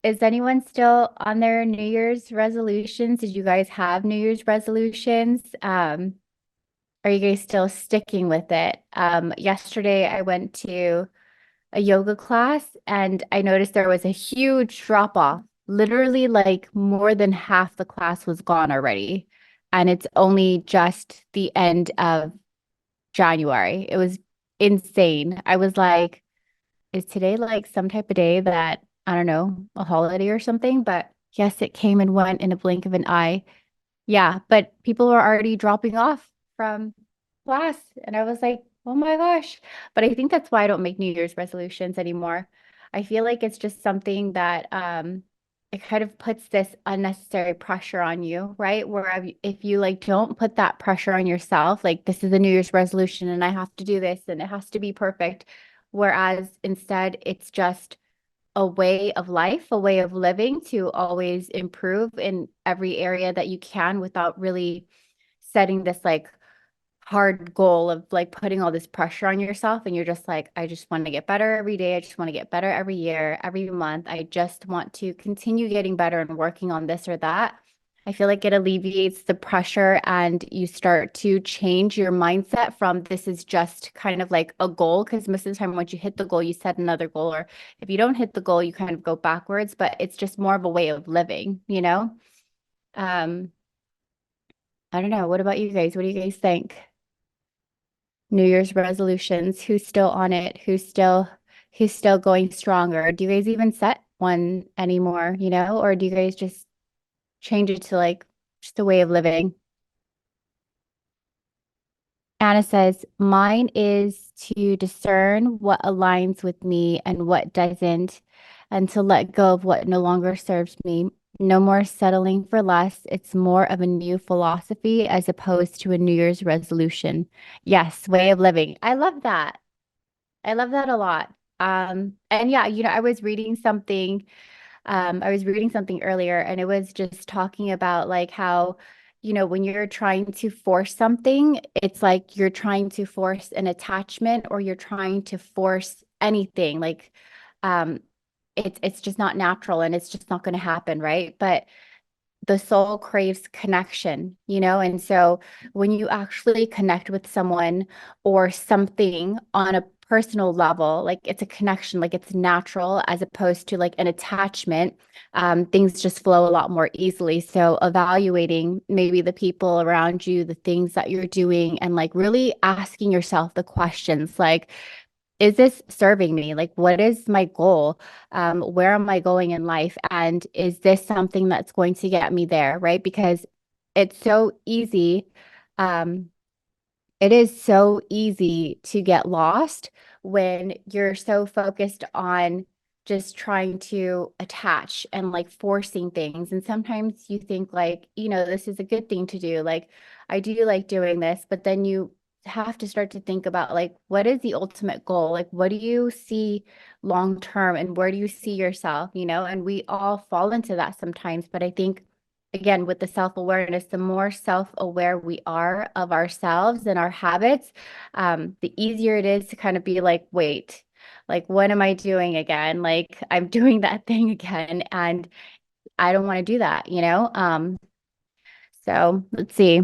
Is anyone still on their New Year's resolutions? Did you guys have New Year's resolutions? Are you guys still sticking with it? Yesterday I went to a yoga class and I noticed there was a huge drop off. Literally, like more than half the class was gone already. And it's only just the end of January. It was insane. I was like, is today like some type of day that, I don't know, a holiday or something? But yes, it came and went in a blink of an eye. Yeah, but people were already dropping off from class. And I was like, oh my gosh. But I think that's why I don't make New Year's resolutions anymore. I feel like it's just something that it kind of puts this unnecessary pressure on you, right? Where if you like don't put that pressure on yourself, like this is a New Year's resolution and I have to do this and it has to be perfect. Whereas instead it's just a way of life, a way of living to always improve in every area that you can without really setting this like hard goal of like putting all this pressure on yourself. And you're just like, I just want to get better every day. I just want to get better every year, every month. I just want to continue getting better and working on this or that. I feel like it alleviates the pressure and you start to change your mindset from this is just kind of like a goal. Because most of the time, once you hit the goal, you set another goal. Or if you don't hit the goal, you kind of go backwards, but it's just more of a way of living, you know? Um, I don't know. What about you guys? What do you guys think? New Year's resolutions? Who's still on it? Who's still going stronger? Do you guys even set one anymore, or do you guys just change it to like just a way of living? Anna says, mine is to discern what aligns with me and what doesn't, and to let go of what no longer serves me. No more settling for less. It's more of a new philosophy as opposed to a New Year's resolution. Yes, way of living. I love that. I love that a lot. And yeah, I was reading something earlier and it was just talking about like how, when you're trying to force something, it's like you're trying to force an attachment or you're trying to force anything. Like, um, it's just not natural and it's just not going to happen, right? But the soul craves connection, and so when you actually connect with someone or something on a personal level, like it's a connection, like it's natural as opposed to like an attachment, things just flow a lot more easily. So evaluating maybe the people around you, the things that you're doing, and like really asking yourself the questions like, is this serving me? Like, what is my goal? Where am I going in life? And is this something that's going to get me there? Right? Because it's so easy. Um, it is so easy to get lost when you're so focused on just trying to attach and like forcing things. And sometimes you think like, this is a good thing to do. Like, I do like doing this, but then you have to start to think about like, what is the ultimate goal? Like, what do you see long term and where do you see yourself, And we all fall into that sometimes, but I think again, with the self-awareness, the more self-aware we are of ourselves and our habits, the easier it is to kind of be like, wait, like, what am I doing again? Like, I'm doing that thing again, and I don't want to do that. So let's see.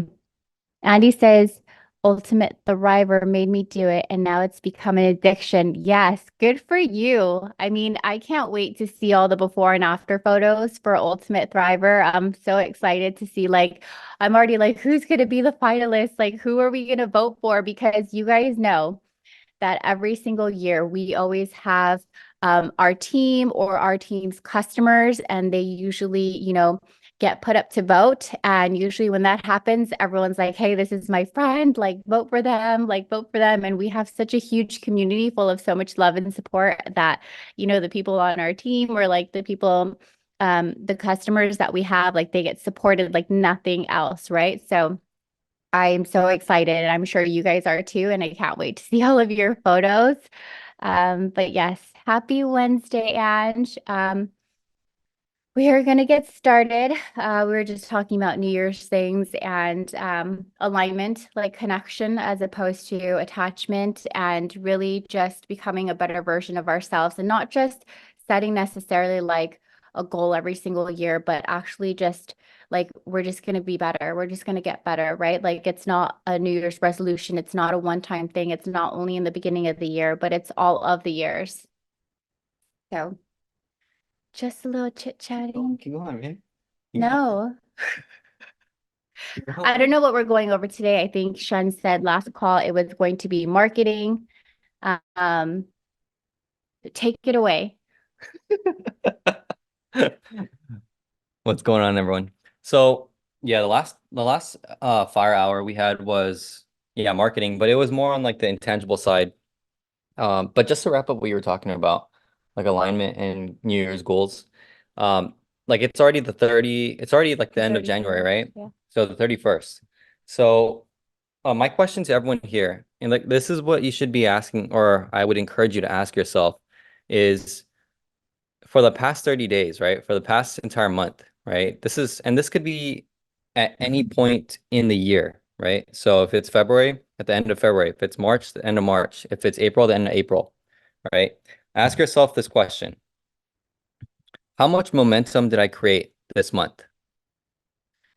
Andy says, Ultimate Thriver made me do it, and now it's become an addiction. Yes, good for you. I mean, I can't wait to see all the before and after photos for Ultimate Thriver. I'm so excited to see, like, I'm already like, who's going to be the finalists? Like, who are we going to vote for? Because you guys know that every single year we always have our team or our team's customers, and they usually, get put up to vote. And usually, when that happens, everyone's like, hey, this is my friend, like, vote for them, like, vote for them. And we have such a huge community full of so much love and support that, the people on our team or like the people, the customers that we have, like, they get supported like nothing else, right? So, I'm so excited, and I'm sure you guys are too, and I can't wait to see all of your photos. But yes, happy Wednesday, Ange. We are going to get started. We were just talking about New Year's things and alignment, like connection as opposed to attachment, and really just becoming a better version of ourselves and not just setting necessarily like, a goal every single year, but actually just like we're just going to be better. We're just going to get better, right? Like it's not a New Year's resolution. It's not a one-time thing. It's not only in the beginning of the year, but it's all of the years. So just a little chit-chatting. Keep going, man. No, Keep I don't going. know what we're going over today. I think Shun said last call it was going to be marketing. Um, take it away. What's going on, everyone? So yeah, the last fire hour we had was marketing, but it was more on like the intangible side. But just to wrap up what you were talking about, like alignment and New Year's goals. Um, like it's already like the The end of January, 31st. right? Yeah. So the 31st. So my question to everyone here, and like this is what you should be asking, or I would encourage you to ask yourself, is for the past 30 days, right? For the past entire month, right? This could be at any point in the year, right? So if it's February, at the end of February, if it's March, the end of March, if it's April, the end of April, right? Ask yourself this question. How much momentum did I create this month?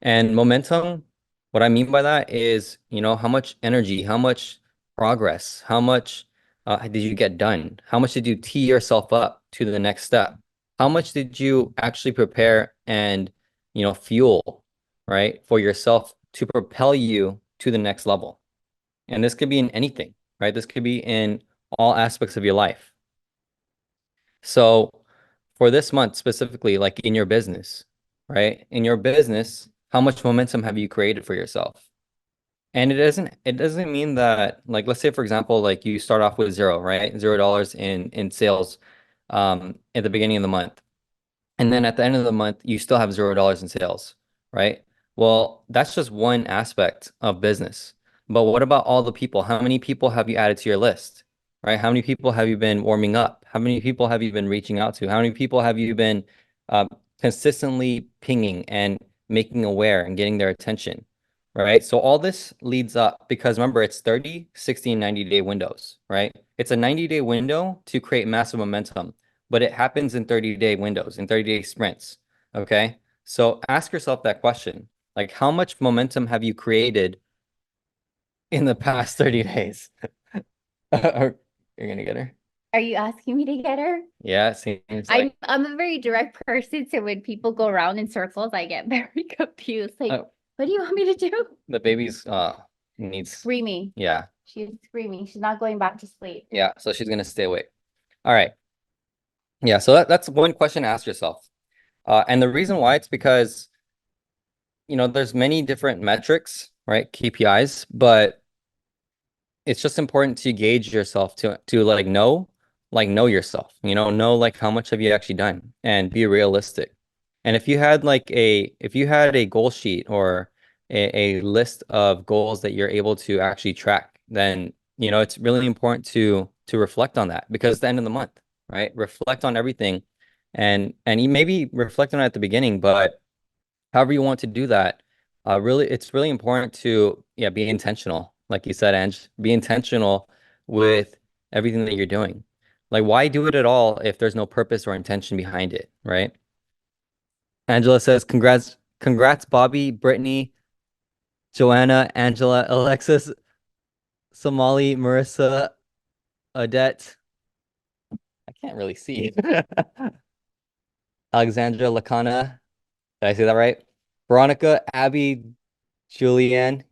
And momentum, what I mean by that is, how much energy, how much progress, how much did you get done? How much did you tee yourself up to the next step? How much did you actually prepare and, fuel, right, for yourself to propel you to the next level? And this could be in anything, right? This could be in all aspects of your life. So for this month specifically, like in your business, right? In your business, how much momentum have you created for yourself? And it doesn't mean that like let's say for example, like you start off with zero, right? $0 in sales at the beginning of the month. And then at the end of the month, you still have $0 in sales, right? Well, that's just one aspect of business. But what about all the people? How many people have you added to your list, right? How many people have you been warming up? How many people have you been reaching out to? How many people have you been uh, consistently pinging and making aware and getting their attention, right? So all this leads up because remember, it's 30, 60, and 90-day windows, right? It's a 90-day window to create massive momentum, but it happens in 30-day windows, in 30-day sprints. Okay. So ask yourself that question. Like, how much momentum have you created in the past 30 days? You're gonna get her? Are you asking me to get her? Yeah, it seems like I'm a very direct person, so when people go around in circles, I get very confused. Like, oh, what do you want me to do? the baby's needs, Screaming. yeah. She's screaming. She's not going back to sleep. Yeah, so she's gonna stay awake. All right. Yeah, so that's one question to ask yourself. And the reason why it's because, there's many different metrics, right? KPIs, but it's just important to gauge yourself to like know yourself, know like how much have you actually done and be realistic. And if you had a goal sheet or a list of goals that you're able to actually track, then it's really important to reflect on that because it's the end of the month, right? Reflect on everything and you maybe reflect on it at the beginning, but however you want to do that, it's really important to, yeah, be intentional. Like you said, Ange, be intentional with everything that you're doing. Like, why do it at all if there's no purpose or intention behind it, right? Angela says, congrats, Bobby, Brittany, Joanna, Angela, Alexis, Somali, Marissa, Odette. I can't really see. Alexandra, Lacana. Did I say that right? Veronica, Abby, Julianne,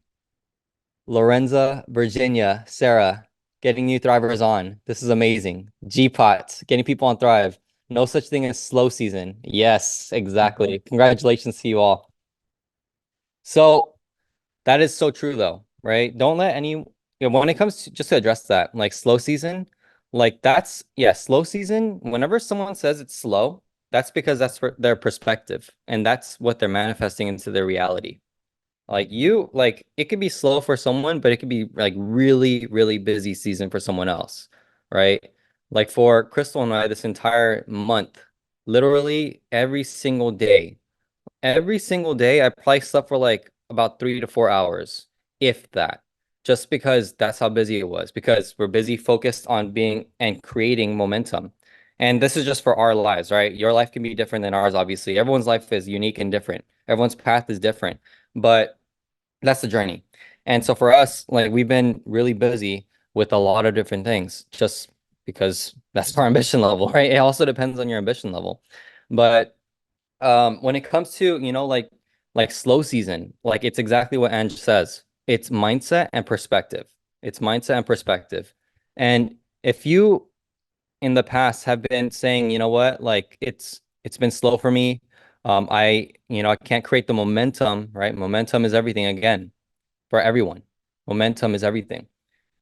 Lorenza, Virginia, Sarah, getting new thrivers on. This is amazing. G-Pot, getting people on Thrive. No such thing as slow season. Yes, exactly. Congratulations to you all. So that is so true though, right? Don't let any, when it comes to just to address that, like slow season, like that's, yeah, slow season. Whenever someone says it's slow, that's because that's their perspective and that's what they're manifesting into their reality. Like it could be slow for someone, but it could be like really, really busy season for someone else, right? Like for Crystal and I, this entire month, literally every single day, I probably slept for like about 3 to 4 hours, if that, just because that's how busy it was, because we're busy focused on being and creating momentum. And this is just for our lives, right? Your life can be different than ours, obviously. Everyone's life is unique and different. Everyone's path is different, but that's the journey. And so for us, like we've been really busy with a lot of different things just because that's our ambition level, right? It also depends on your ambition level. But when it comes to, like slow season, like it's exactly what Ange says. It's mindset and perspective. It's mindset and perspective. And if you in the past have been saying, you know what, like it's been slow for me. I can't create the momentum, right? Momentum is everything again for everyone. Momentum is everything.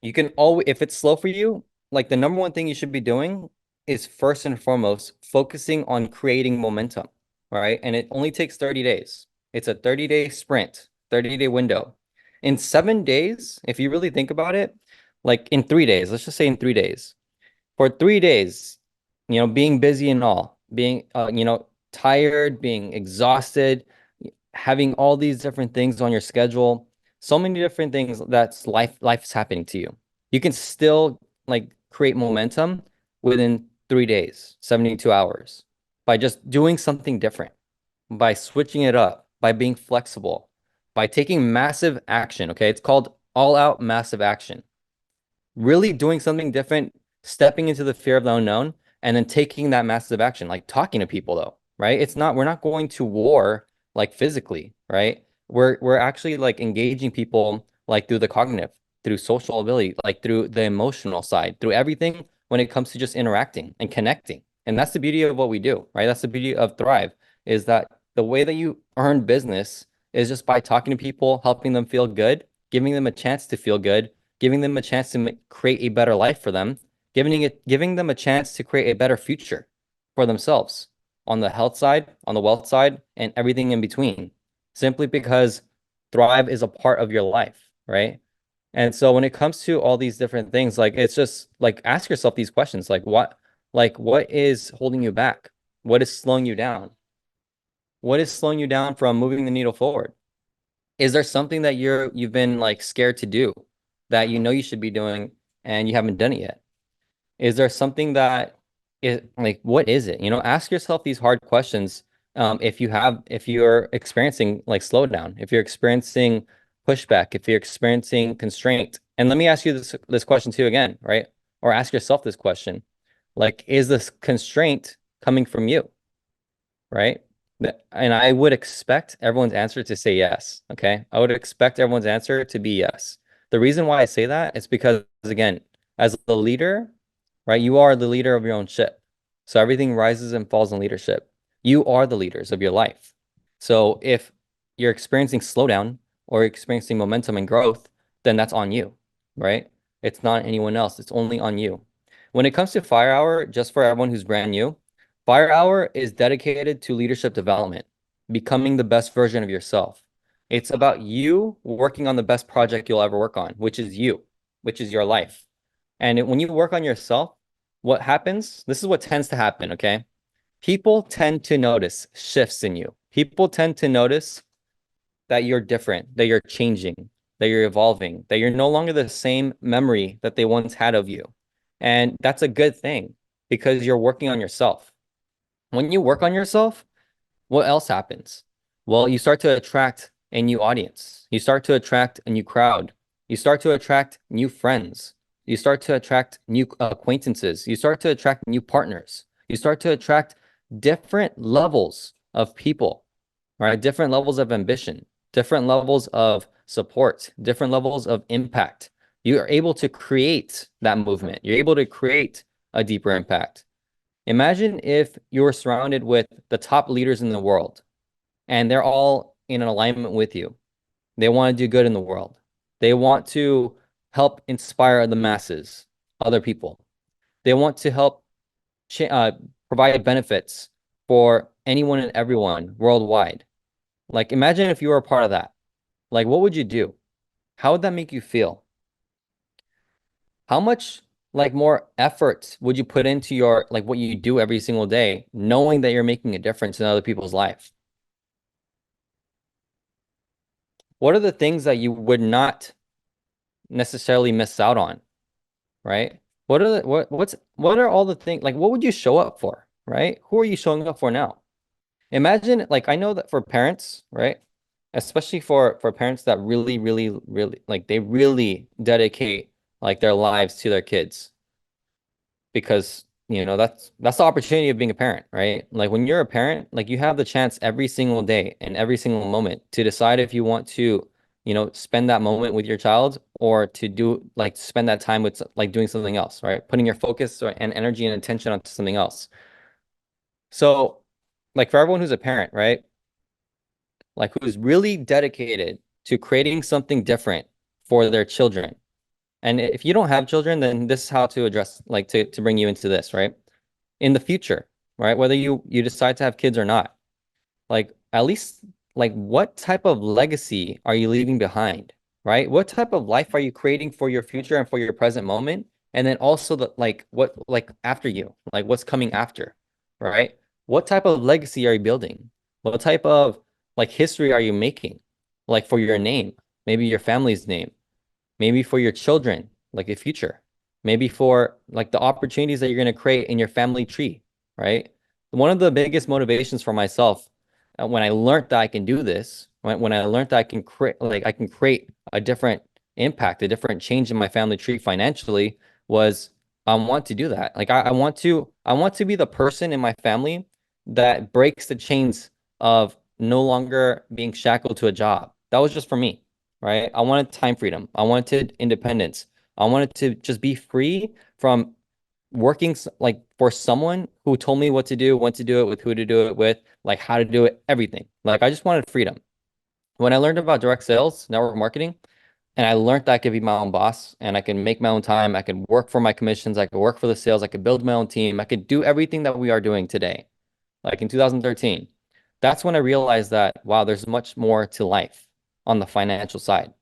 You can always, if it's slow for you, like the number one thing you should be doing is first and foremost focusing on creating momentum, right? And it only takes 30 days. It's a 30-day sprint, 30-day window. In 7 days, if you really think about it, like in 3 days, let's just say in 3 days, for 3 days, being busy and all, being, tired, being exhausted, having all these different things on your schedule, so many different things that's life's happening to you. You can still like create momentum within 3 days, 72 hours by just doing something different, by switching it up, by being flexible, by taking massive action. Okay. It's called all out massive action, really doing something different, stepping into the fear of the unknown, and then taking that massive action, like talking to people though, right? We're not going to war like physically, right? We're actually like engaging people like through the cognitive, through social ability, like through the emotional side, through everything when it comes to just interacting and connecting. And that's the beauty of what we do, right? That's the beauty of Thrive, is that the way that you earn business is just by talking to people, helping them feel good, giving them a chance to feel good, giving them a chance to create a better life for them, giving them a chance to create a better future for themselves on the health side, on the wealth side, and everything in between. Simply because Thrive is a part of your life, right? And so when it comes to all these different things, like it's just like ask yourself these questions, like what is holding you back? What is slowing you down? What is slowing you down from moving the needle forward? Is there something that you've been like scared to do that you know you should be doing and you haven't done it yet? Is there something that is like, what is it? Ask yourself these hard questions. If you're experiencing like slowdown, if you're experiencing pushback, if you're experiencing constraint. And let me ask you this question too again, right? Or ask yourself this question. Like, is this constraint coming from you? Right? And I would expect everyone's answer to say yes. Okay. I would expect everyone's answer to be yes. The reason why I say that is because, again, as the leader, right, you are the leader of your own ship. So everything rises and falls in leadership. You are the leaders of your life. So if you're experiencing slowdown or experiencing momentum and growth, then that's on you, right? It's not anyone else. It's only on you. When it comes to Fire Hour, just for everyone who's brand new, Fire Hour is dedicated to leadership development, becoming the best version of yourself. It's about you working on the best project you'll ever work on, which is you, which is your life. And when you work on yourself, what happens? This is what tends to happen, okay? People tend to notice shifts in you. People tend to notice that you're different, that you're changing, that you're evolving, that you're no longer the same memory that they once had of you. And that's a good thing because you're working on yourself. When you work on yourself, what else happens? Well, you start to attract a new audience. You start to attract a new crowd. You start to attract new friends. You start to attract new acquaintances. You start to attract new partners. You start to attract different levels of people, right? Different levels of ambition, different levels of support, different levels of impact. You are able to create that movement. You're able to create a deeper impact. Imagine if you were surrounded with the top leaders in the world and they're all in an alignment with you. They want to do good in the world. They want to help inspire the masses, other people. They want to help provide benefits for anyone and everyone worldwide. Like, imagine if you were a part of that. Like, what would you do? How would that make you feel? How much like more effort would you put into your like what you do every single day, knowing that you're making a difference in other people's life? What are the things that you would not necessarily miss out on, right? What are all the things like what would you show up for, right? Who are you showing up for now? Imagine like I know that for parents, right? Especially for parents that really like they really dedicate like their lives to their kids because that's the opportunity of being a parent, right? Like when you're a parent, like you have the chance every single day and every single moment to decide if you want to, spend that moment with your child or to do like spend that time with like doing something else, right? Putting your focus and energy and attention onto something else. So, like for everyone who's a parent, right? Like who's really dedicated to creating something different for their children. And if you don't have children, then this is how to address like to bring you into this, right? In the future, right? Whether you decide to have kids or not, like at least like what type of legacy are you leaving behind, right? What type of life are you creating for your future and for your present moment? And then also the like what like after you, like what's coming after, right? What type of legacy are you building? What type of like history are you making? Like for your name, maybe your family's name, maybe for your children, like the future, maybe for like the opportunities that you're going to create in your family tree, right? One of the biggest motivations for myself when I learned that I can do this, when I learned that I can create a different impact, a different change in my family tree financially was I want to do that. Like I want to be the person in my family that breaks the chains of no longer being shackled to a job. That was just for me, right? I wanted time freedom. I wanted independence. I wanted to just be free from working like for someone who told me what to do, when to do it, with who to do it with, like how to do it, everything. Like I just wanted freedom. When I learned about direct sales, network marketing, and I learned that I could be my own boss and I can make my own time, I could work for my commissions, I could work for the sales, I could build my own team, I could do everything that we are doing today, like in 2013. That's when I realized that, wow, there's much more to life on the financial side.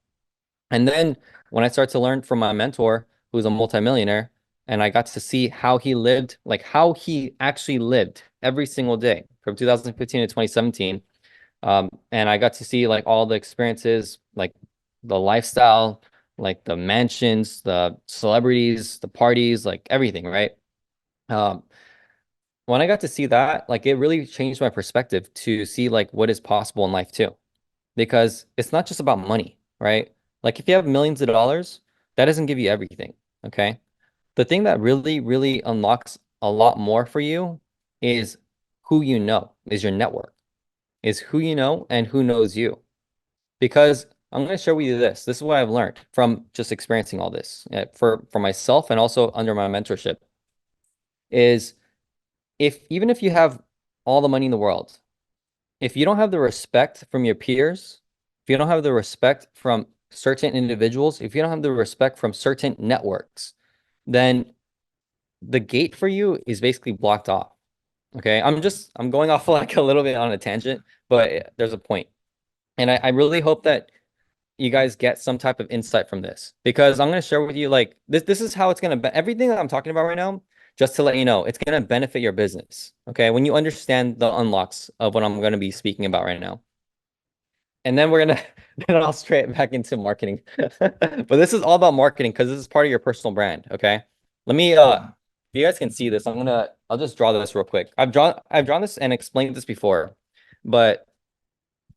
And then when I started to learn from my mentor, who's a multimillionaire, and I got to see how he lived, like how he actually lived every single day from 2015 to 2017. And I got to see like all the experiences, like the lifestyle, like the mansions, the celebrities, the parties, like everything, right? Um, when I got to see that, like it really changed my perspective to see like what is possible in life too because it's not just about money, right? Like if you have millions of dollars, that doesn't give you everything, okay? The thing that really unlocks a lot more for you is who you know, is your network, is who you know and who knows you. Because I'm going to share with you this. This is what I've learned from just experiencing all this for myself and also under my mentorship is if even if you have all the money in the world, if you don't have the respect from your peers, if you don't have the respect from certain individuals, if you don't have the respect from certain networks, then the gate for you is basically blocked off. Okay. I'm going off like a little bit on a tangent, but there's a point. And I really hope that you guys get some type of insight from this because I'm going to share with you like this is how it's going to be everything that I'm talking about right now, just to let you know, it's going to benefit your business. Okay. When you understand the unlocks of what I'm going to be speaking about right now. And then we're gonna then I'll straight back into marketing. But this is all about marketing because this is part of your personal brand. Okay. Let me if you guys can see this, I'll just draw this real quick. I've drawn this and explained this before, but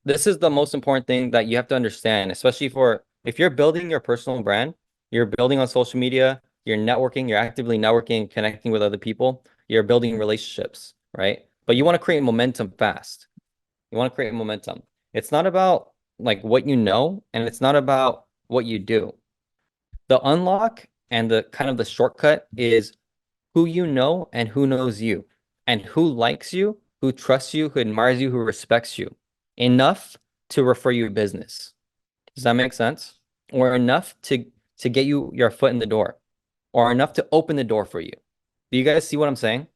this is the most important thing that you have to understand, especially for if you're building your personal brand, you're building on social media, you're networking, you're actively networking, connecting with other people, you're building relationships, right? But you want to create momentum fast. You want to create momentum. It's not about like what you know, and it's not about what you do. The unlock and the kind of the shortcut is who you know and who knows you, and who likes you, who trusts you, who admires you, who respects you enough to refer you business. Does that make sense? Or enough to get you your foot in the door, or enough to open the door for you. Do you guys see what I'm saying?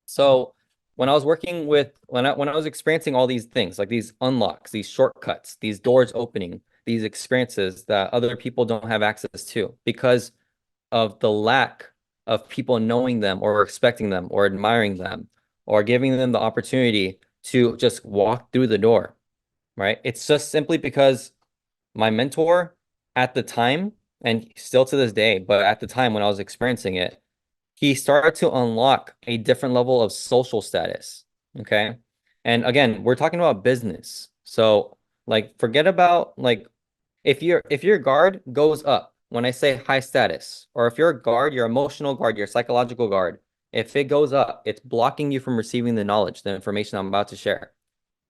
So when I was working with when I was experiencing all these things, like these unlocks, these shortcuts, these doors opening, these experiences that other people don't have access to because of the lack of people knowing them or respecting them or admiring them or giving them the opportunity to just walk through the door, right? It's just simply because my mentor at the time and still to this day, but at the time when I was experiencing it, he started to unlock a different level of social status. Okay. And again, we're talking about business. So like forget about like if your guard goes up when I say high status, or if your guard, your emotional guard, your psychological guard, if it goes up, it's blocking you from receiving the knowledge, the information I'm about to share.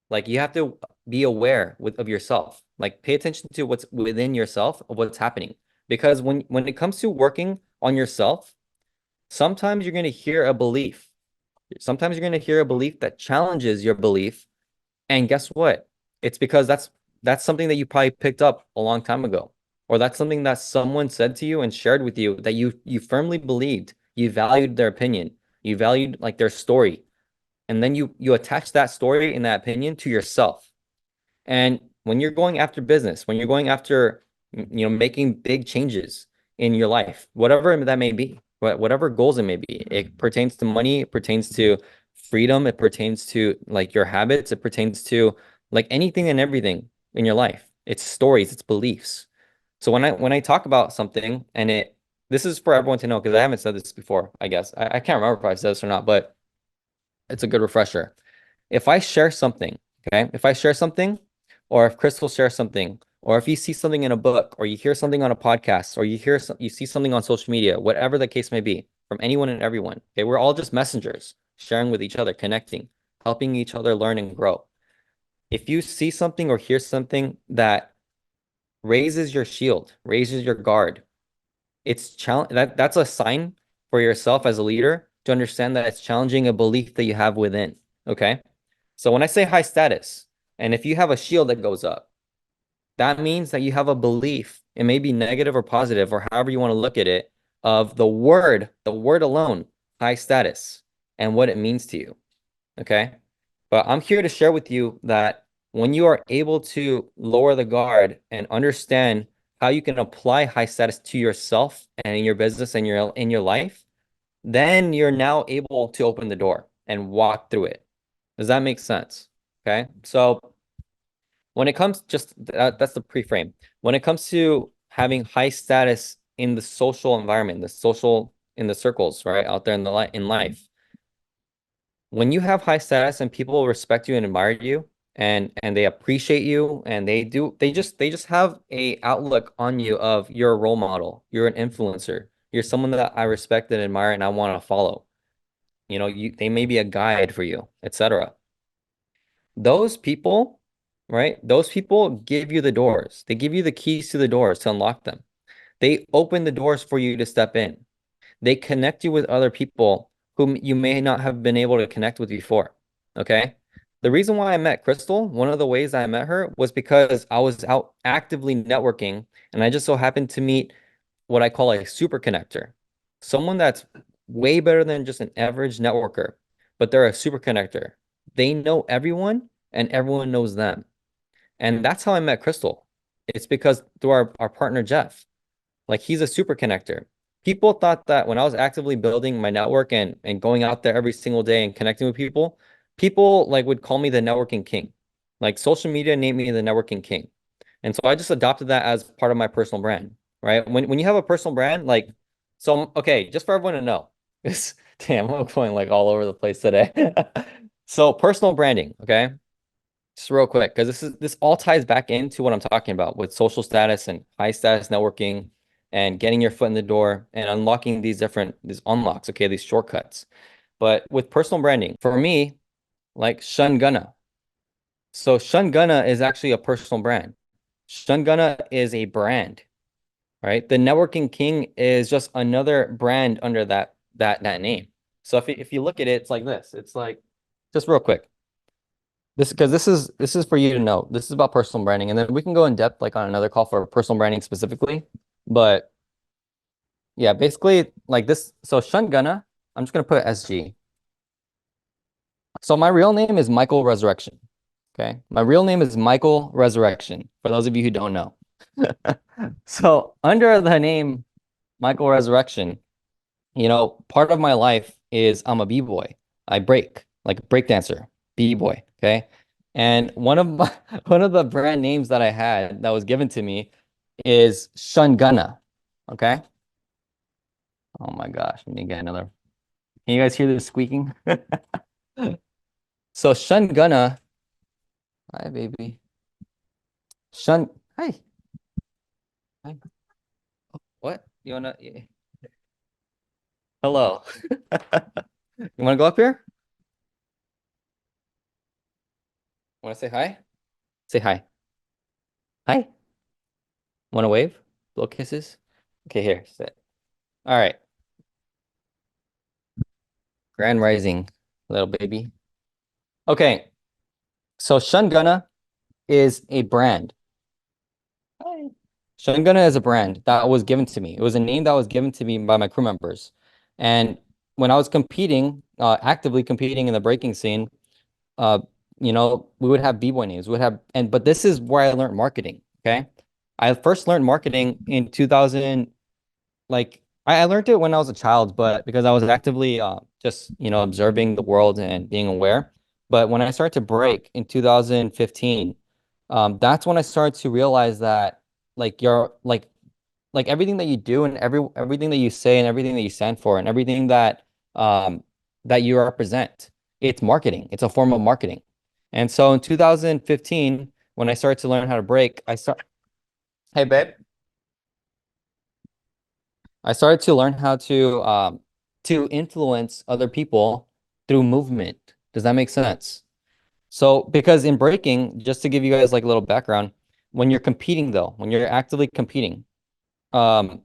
Like you have to be aware of yourself. Like pay attention to what's within yourself of what's happening. Because when it comes to working on yourself, sometimes you're going to hear a belief. Sometimes you're going to hear a belief that challenges your belief. And guess what? It's because that's something that you probably picked up a long time ago. Or that's something that someone said to you and shared with you that you firmly believed. You valued their opinion. You valued like their story. And then you attach that story and that opinion to yourself. And when you're going after business, when you're going after, making big changes in your life, whatever that may be, whatever goals it may be, it pertains to money, it pertains to freedom, it pertains to like your habits, it pertains to like anything and everything in your life. It's stories, it's beliefs. So when I talk about something and this is for everyone to know because I haven't said this before, I guess. I can't remember if I said this or not, but it's a good refresher. If I share something, okay, if I share something, or if Crystal shares something, or if you see something in a book, or you hear something on a podcast, or you see something on social media, whatever the case may be, from anyone and everyone, okay, we're all just messengers, sharing with each other, connecting, helping each other learn and grow. If you see something or hear something that raises your shield, raises your guard, that's a sign for yourself as a leader to understand that it's challenging a belief that you have within. Okay. So when I say high status, and if you have a shield that goes up, that means that you have a belief. It may be negative or positive, or however you want to look at it, of the word alone, high status, and what it means to you. Okay. But I'm here to share with you that when you are able to lower the guard and understand how you can apply high status to yourself and in your business and in your life, then you're now able to open the door and walk through it. Does that make sense? Okay. So when it comes that's the pre-frame. When it comes to having high status in the social environment, in the circles, right, out there in life, when you have high status and people respect you and admire you and they appreciate you and they just have a outlook on you of you're a role model, you're an influencer, you're someone that I respect and admire and I want to follow. They may be a guide for you, etc. Those people, right? Those people give you the doors. They give you the keys to the doors to unlock them. They open the doors for you to step in. They connect you with other people whom you may not have been able to connect with before. Okay. The reason why I met Crystal, one of the ways I met her was because I was out actively networking and I just so happened to meet what I call a super connector, someone that's way better than just an average networker, but they're a super connector. They know everyone and everyone knows them. And that's how I met Crystal. It's because through our partner, Jeff. Like he's a super connector. People thought that when I was actively building my network and going out there every single day and connecting with people like would call me the networking king. Like social media named me the networking king. And so I just adopted that as part of my personal brand, right? When you have a personal brand, like so okay, just for everyone to know. This damn, I'm going like all over the place today. So personal branding, okay? Just real quick, because this all ties back into what I'm talking about with social status and high status networking and getting your foot in the door and unlocking these unlocks, okay, these shortcuts. But with personal branding, for me, like Shun Gunna. So Shun Gunna is actually a personal brand. Shun Gunna is a brand, right? The Networking King is just another brand under that name. So if you look at it, it's like this. It's like just real quick. This is for you to know. This is about personal branding, and then we can go in depth like on another call for personal branding specifically. But yeah, basically like this. So Shun Gunna, I'm just gonna put SG. So my real name is Michael Resurreccion. Okay, my real name is Michael Resurreccion. For those of you who don't know, so under the name Michael Resurreccion, part of my life is I'm a b-boy. I break like a break dancer, b-boy. Okay. And one of the brand names that I had that was given to me is Shun Gunna. Okay. Oh my gosh, let me get another. Can you guys hear this squeaking? So Shun Gunna, hi baby. Shun, hi. Hi. What? You wanna? Hello. You wanna go up here? Wanna say hi? Say hi. Hi. Wanna wave? Little kisses? Okay, here, sit. All right. Grand Rising, little baby. Okay, so Shun Gunna is a brand. Hi. Shun Gunna is a brand that was given to me. It was a name that was given to me by my crew members. And when I was competing, actively competing in the breaking scene, uh, we would have b-boy names. We would have, and but this is where I learned marketing. Okay, I first learned marketing in 2000. Like I learned it when I was a child, but because I was actively just observing the world and being aware. But when I started to break in 2015, that's when I started to realize that you're like everything that you do and everything that you say and everything that you stand for and everything um that you represent, it's marketing. It's a form of marketing. And so in 2015, when I started to learn how to break, hey babe, I started to learn how to influence other people through movement. Does that make sense? So because in breaking, just to give you guys like a little background, when you're competing though, when you're actively competing, um,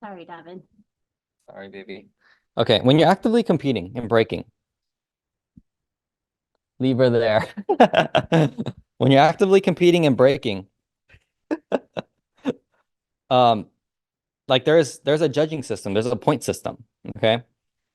Sorry, Davin. sorry, baby. Okay, when you're actively competing and breaking, leave her there. When you're actively competing and breaking, um, like there's a judging system, there's a point system, okay?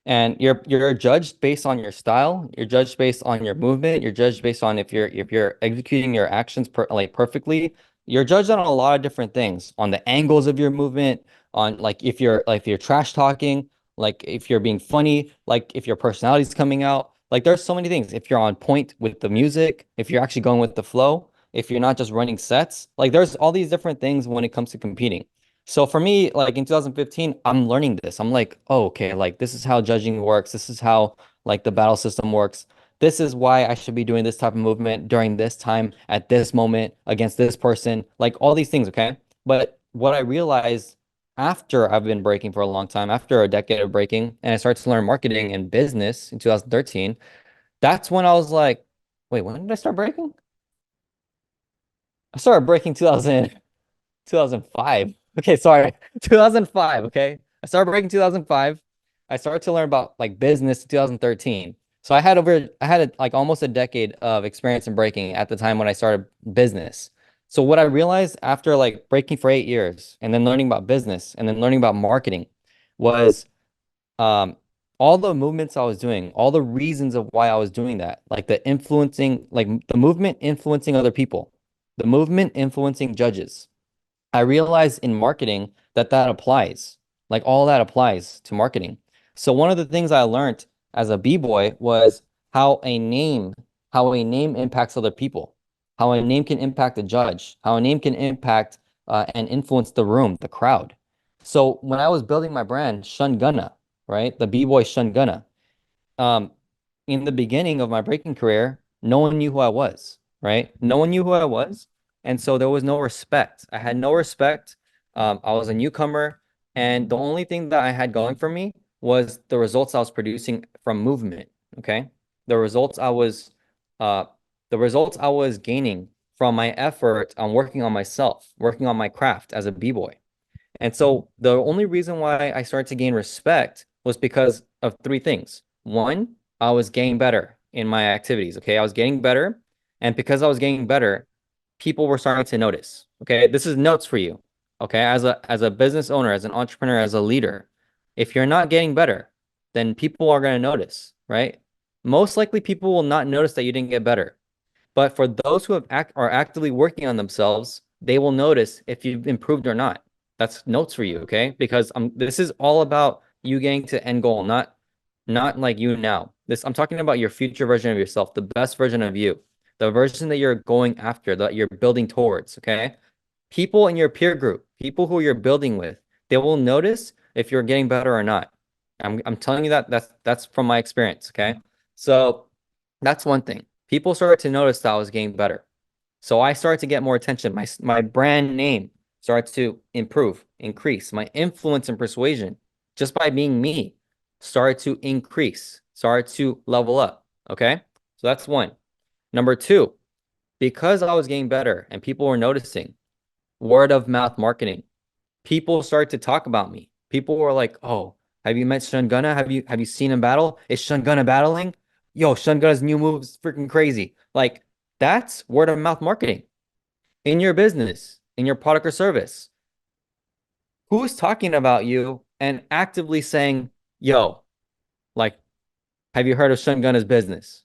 And you're judged based on your style, you're judged based on your movement, you're judged based on if you're executing your actions perfectly. You're judged on a lot of different things, on the angles of your movement, on if you're trash talking, like if you're being funny, like if your personality's coming out. Like there's so many things. If you're on point with the music, if you're actually going with the flow, if you're not just running sets, like there's all these different things when it comes to competing. So for me, like in 2015, I'm learning this. I'm like, oh, okay, like this is how judging works. This is how like the battle system works. This is why I should be doing this type of movement during this time at this moment against this person, like all these things, okay? But what I realized after I've been breaking for a long time, after a decade of breaking, and I started to learn marketing and business in 2013, that's when I was like, wait, when did I start breaking? I started breaking 2005. Okay, sorry. 2005, okay? I started breaking 2005. I started to learn about like business in 2013. So like almost a decade of experience in breaking at the time when I started business. So what I realized after like breaking for 8 years and then learning about business and then learning about marketing was um all the movements I was doing, all the reasons of why I was doing that, like the movement influencing other people, the movement influencing judges. I realized in marketing that that applies. Like all that applies to marketing. So one of the things I learned as a b-boy was how a name, how a name impacts other people, how a name can impact a judge, how a name can impact and influence the room, the crowd. So when I was building my brand, Shun Gunna, right? The b-boy Shun Gunna, um, in the beginning of my breaking career, no one knew who I was, right? No one knew who I was. And so there was no respect. I had no respect. I was a newcomer. And the only thing that I had going for me was the results I was producing from movement. Okay. The results I was, uh, the results I was gaining from my effort on working on myself, working on my craft as a b-boy. And so the only reason why I started to gain respect was because of three things. One, I was getting better in my activities. Okay. I was getting better. And because I was getting better, people were starting to notice. Okay. This is notes for you. Okay. As a business owner, as an entrepreneur, as a leader, if you're not getting better, then people are going to notice, right? Most likely people will not notice that you didn't get better. But for those who are actively working on themselves, they will notice if you've improved or not. That's notes for you, okay? Because this is all about you getting to end goal, not like you now. I'm talking about your future version of yourself, the best version of you. the version that you're going after, that you're building towards, okay? People in your peer group, people who you're building with, they will notice if you're getting better or not. I'm telling you that that's from my experience, okay? So that's one thing. People started to notice that I was getting better. So I started to get more attention. My brand name started to improve, increase. My influence and persuasion, just by being me, started to increase, started to level up. Okay. So that's one. Number two, because I was getting better and people were noticing, word of mouth marketing. People started to talk about me. People were like, "Oh, have you met Shungana? Have you seen him battle? Is Shungana battling? Yo, Shungana's new move is freaking crazy." Like that's word of mouth marketing in your business, in your product or service. Who's talking about you and actively saying, "Yo, like, have you heard of Shungana's business?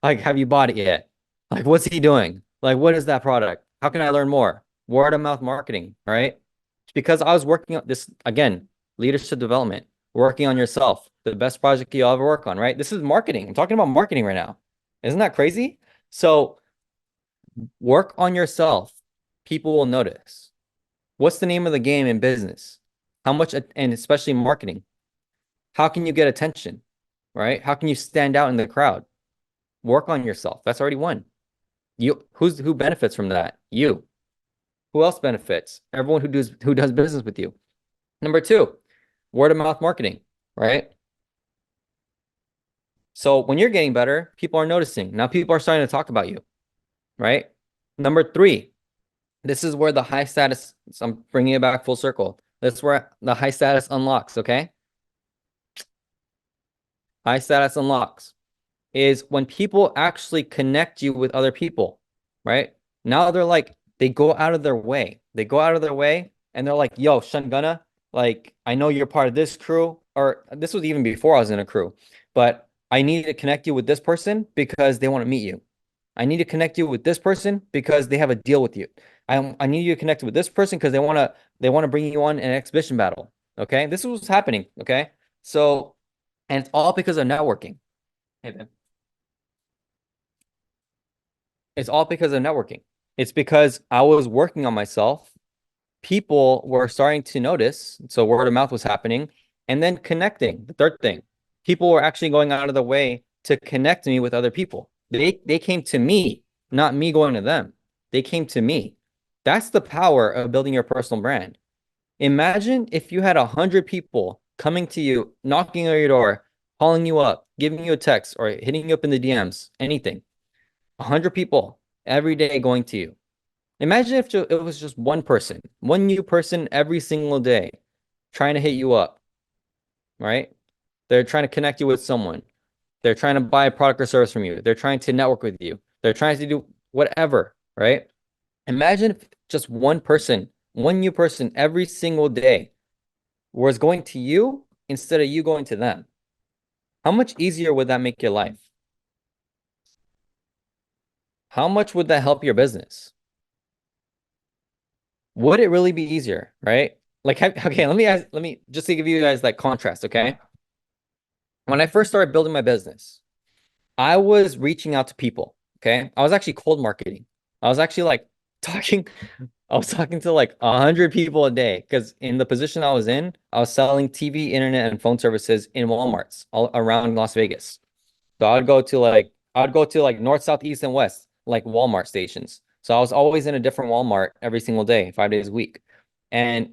Like, have you bought it yet? Like, what's he doing? Like, what is that product? How can I learn more?" Word of mouth marketing, right? It's because I was working on this again, leadership development, working on yourself, the best project you'll ever work on, right? This is marketing. I'm talking about marketing right now. Isn't that crazy? So work on yourself. People will notice. What's the name of the game in business? How much, and especially marketing, how can you get attention, right? How can you stand out in the crowd? Work on yourself. That's already one. Who benefits from that? You. Who else benefits? Everyone who does business with you. Number two, word of mouth marketing, right? So when you're getting better, people are noticing. Now people are starting to talk about you, right? Number three, this is where the high status, so I'm bringing it back full circle. That's where the high status unlocks, okay? High status unlocks is when people actually connect you with other people, right? Now they're like, they go out of their way. They go out of their way and they're like, yo, Shungana, like, I know you're part of this crew, or this was even before I was in a crew, but I need to connect you with this person because they want to meet you. I need to connect you with this person because they have a deal with you. I need you to connect with this person because they want to bring you on an exhibition battle. Okay. This is what's happening. Okay. So, and it's all because of networking. Hey, man. It's all because of networking. It's because I was working on myself. People were starting to notice. So word of mouth was happening. And then connecting. The third thing, people were actually going out of the way to connect me with other people. They came to me, not me going to them. They came to me. That's the power of building your personal brand. Imagine if you had 100 people coming to you, knocking on your door, calling you up, giving you a text, or hitting you up in the DMs, anything. 100 people every day going to you. Imagine if it was just one person, one new person every single day trying to hit you up, right? They're trying to connect you with someone. They're trying to buy a product or service from you. They're trying to network with you. They're trying to do whatever, right? Imagine if just one person, one new person every single day was going to you instead of you going to them. How much easier would that make your life? How much would that help your business? Would it really be easier, right? Like, okay, let me just to give you guys that contrast, okay? When I first started building my business, I was reaching out to people, okay? I was actually cold marketing. I was actually like talking, I was talking to like 100 people a day because in the position I was in, I was selling TV, internet, and phone services in Walmarts all around Las Vegas. So I'd go to like north, south, east, and west, like Walmart stations. So I was always in a different Walmart every single day, 5 days a week. And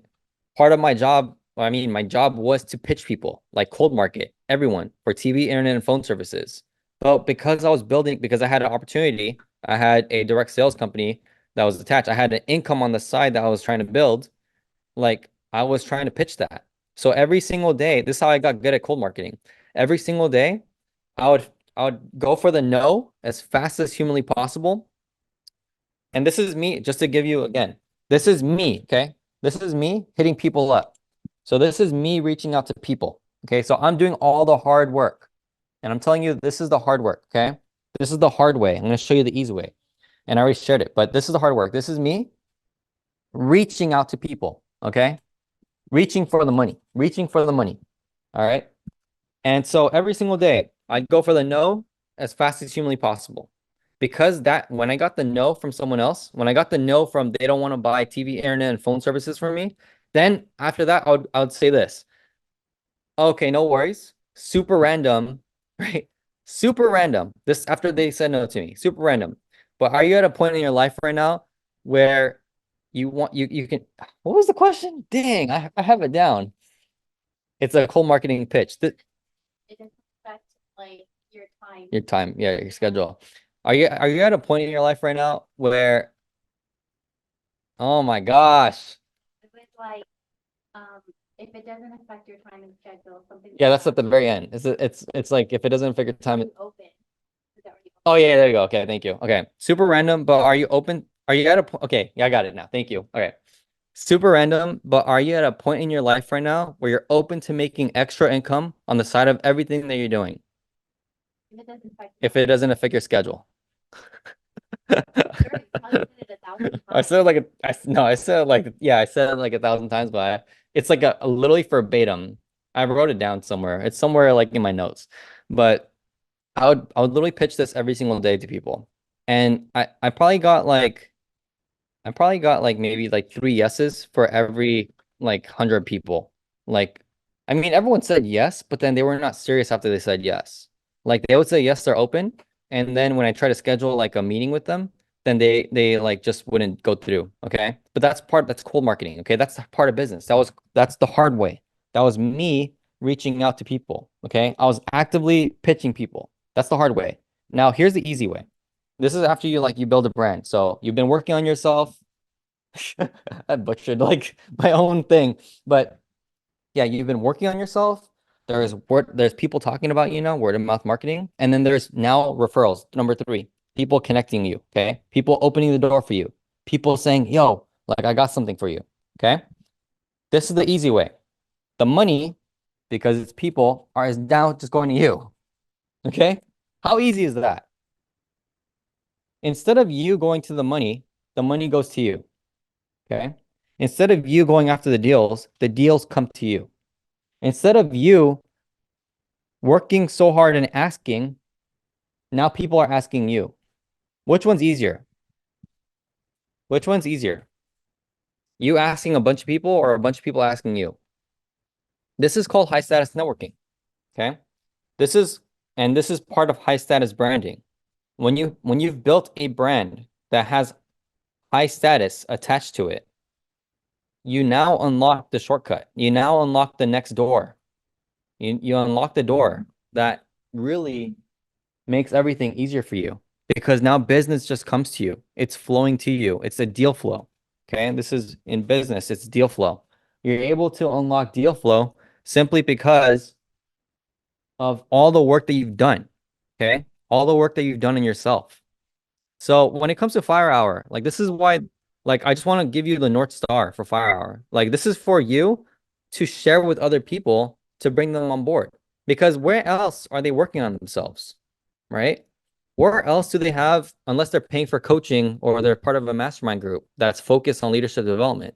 part of my job, well, I mean, my job was to pitch people, like cold market, everyone for TV, internet, and phone services. But because I had an opportunity, I had a direct sales company that was attached. I had an income on the side that I was trying to build. Like I was trying to pitch that. So every single day, this is how I got good at cold marketing. Every single day, I would I would go for the no as fast as humanly possible. And this is me, just to give you again, this is me, okay? This is me hitting people up. So this is me reaching out to people. Okay, so I'm doing all the hard work. And I'm telling you, this is the hard work, okay? This is the hard way. I'm going to show you the easy way. And I already shared it, but this is the hard work. This is me reaching out to people, okay? Reaching for the money, reaching for the money. All right. And so every single day, I'd go for the no as fast as humanly possible. because that when I got the no from someone else, when I got the no from they don't want to buy TV, internet, and phone services from me, then after that, I would say this. Okay, no worries. Super random, right? Super random. This after they said no to me. Super random. But are you at a point in your life right now where you can what was the question? Dang, I have it down. It's a cold marketing pitch. It doesn't affect like your time. Your time, yeah, your schedule. Are you at a point in your life right now where oh my gosh. It was like, um, if it doesn't affect your time and schedule, something Yeah, like that's that. at the very end. It's like if it doesn't figure time. Open. Is that already Oh yeah, there you go. Okay, thank you. Okay. Super random, but are you open? Are you at a point? Okay, yeah, I got it now. Thank you. Okay. Super random, but are you at a point in your life right now where you're open to making extra income on the side of everything that you're doing if it doesn't affect if it doesn't affect your schedule? you're telling it 1,000 I times. said it like no, I said it like yeah, I said it like 1,000 times, but it's like a literally verbatim. I wrote it down somewhere. It's somewhere like in my notes. But I would literally pitch this every single day to people. And I probably got like maybe like three yeses for every like 100 people. Like, I mean, everyone said yes, but then they were not serious after they said yes. Like they would say yes, they're open, and then when I try to schedule like a meeting with them, then they like just wouldn't go through. Okay, but that's cold marketing. Okay, that's part of business. That's the hard way. That was me reaching out to people. Okay, I was actively pitching people. That's the hard way. Now here's the easy way. This is after you build a brand. So you've been working on yourself. I butchered like my own thing. But yeah, you've been working on yourself. There's people talking about you now, word of mouth marketing. And then there's now referrals. Number three, people connecting you. Okay. People opening the door for you. People saying, yo, like I got something for you. Okay. This is the easy way. The money, because it's people, is now just going to you. Okay. How easy is that? Instead of you going to the money goes to you. Okay. Instead of you going after the deals come to you. Instead of you working so hard and asking, now people are asking you. Which one's easier? Which one's easier? You asking a bunch of people or a bunch of people asking you? This is called high status networking. Okay. This is, and this is part of high status branding. When you've built a brand that has high status attached to it, you now unlock the shortcut. You now unlock the next door. You unlock the door that really makes everything easier for you because now business just comes to you. It's flowing to you. It's a deal flow. Okay. And this is in business, it's deal flow. You're able to unlock deal flow simply because of all the work that you've done. Okay. All the work that you've done in yourself. So when it comes to Fire Hour, like this is why, like I just want to give you the North Star for Fire Hour. Like this is for you to share with other people to bring them on board. Because where else are they working on themselves? Right? Where else do they have, unless they're paying for coaching or they're part of a mastermind group that's focused on leadership development?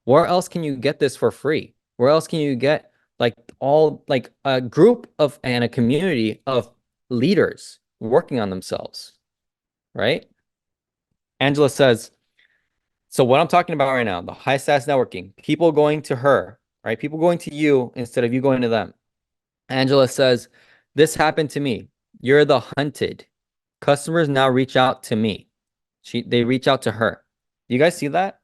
Where else can you get this for free? Where else can you get like all like a group of and a community of leaders working on themselves, right? Angela says, so what I'm talking about right now, the high status networking, people going to her, right? People going to you instead of you going to them. Angela says, this happened to me. You're the hunted. Customers now reach out to me. They reach out to her. You guys see that?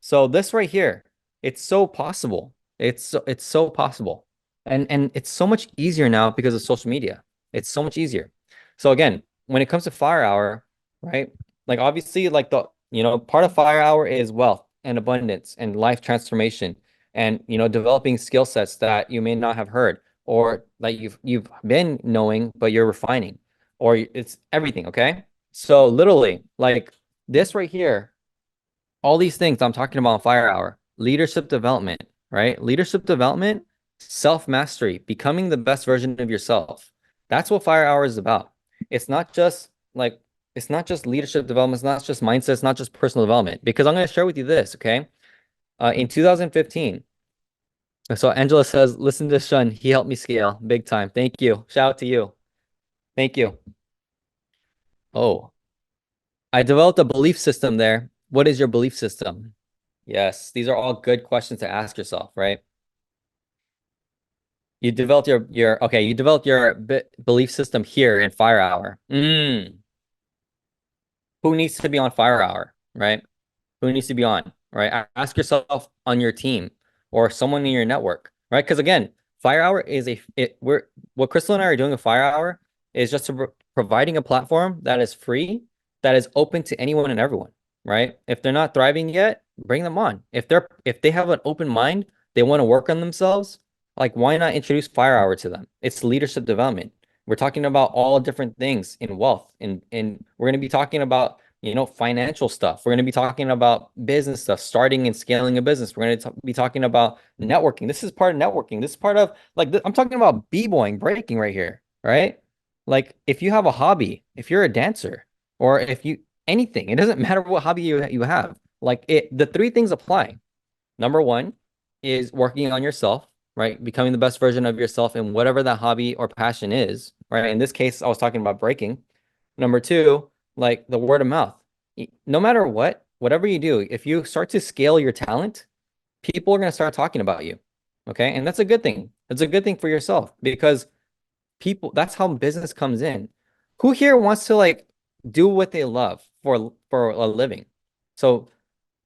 So this right here, it's so possible. It's so possible. And it's so much easier now because of social media. It's so much easier. So again, when it comes to Fire Hour, right? Like obviously like part of Fire Hour is wealth and abundance and life transformation and developing skill sets that you may not have heard or that you've been knowing but you're refining or it's everything, okay? So literally like this right here, all these things I'm talking about on Fire Hour, leadership development, right? Leadership development, self-mastery, becoming the best version of yourself. That's what Fire Hour is about. It's not just like, it's not just leadership development, it's not just mindset, it's not just personal development. Because I'm going to share with you this, okay? In 2015, so Angela says, listen to Shun, he helped me scale big time. Thank you. Shout out to you. Thank you. Oh. I developed a belief system there. What is your belief system? Yes, these are all good questions to ask yourself, right? You developed your okay, you developed your belief system here in Fire Hour. Who needs to be on Fire Hour, right? Who needs to be on, right? Ask yourself on your team or someone in your network, right? Because again, Fire Hour is we're what Crystal and I are doing with Fire Hour is just providing a platform that is free, that is open to anyone and everyone, right? If they're not thriving yet, bring them on. If they have an open mind, they want to work on themselves, like why not introduce Fire Hour to them? It's leadership development. We're talking about all different things in wealth, and we're going to be talking about financial stuff. We're going to be talking about business stuff, starting and scaling a business. We're going to be talking about networking. This is part of networking. This is part of I'm talking about b-boying, breaking right here, right? Like if you have a hobby, if you're a dancer, or if you anything, it doesn't matter what hobby you have. Like the three things apply. Number one is working on yourself, right? Becoming the best version of yourself in whatever that hobby or passion is, right? In this case, I was talking about breaking. Number two, like the word of mouth. No matter what, whatever you do, if you start to scale your talent, people are going to start talking about you. Okay. And that's a good thing. That's a good thing for yourself because that's how business comes in. Who here wants to like do what they love for a living? So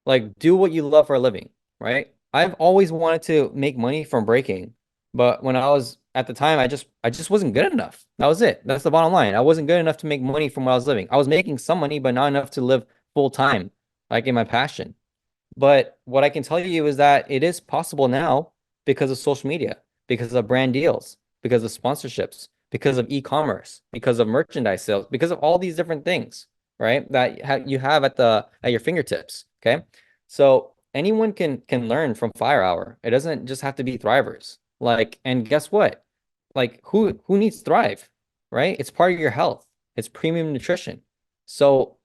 like do what you love for a living, right? I've always wanted to make money from breaking, but when I was at the time, I just wasn't good enough. That was it. That's the bottom line. I wasn't good enough to make money from what I was living. I was making some money, but not enough to live full time, like in my passion. But what I can tell you is that it is possible now because of social media, because of brand deals, because of sponsorships, because of e-commerce, because of merchandise sales, because of all these different things, right? That you have at your fingertips. Okay. So anyone can learn from Fire Hour. It doesn't just have to be thrivers. Like, and guess what? Like who needs Thrive, right? It's part of your health. It's premium nutrition. So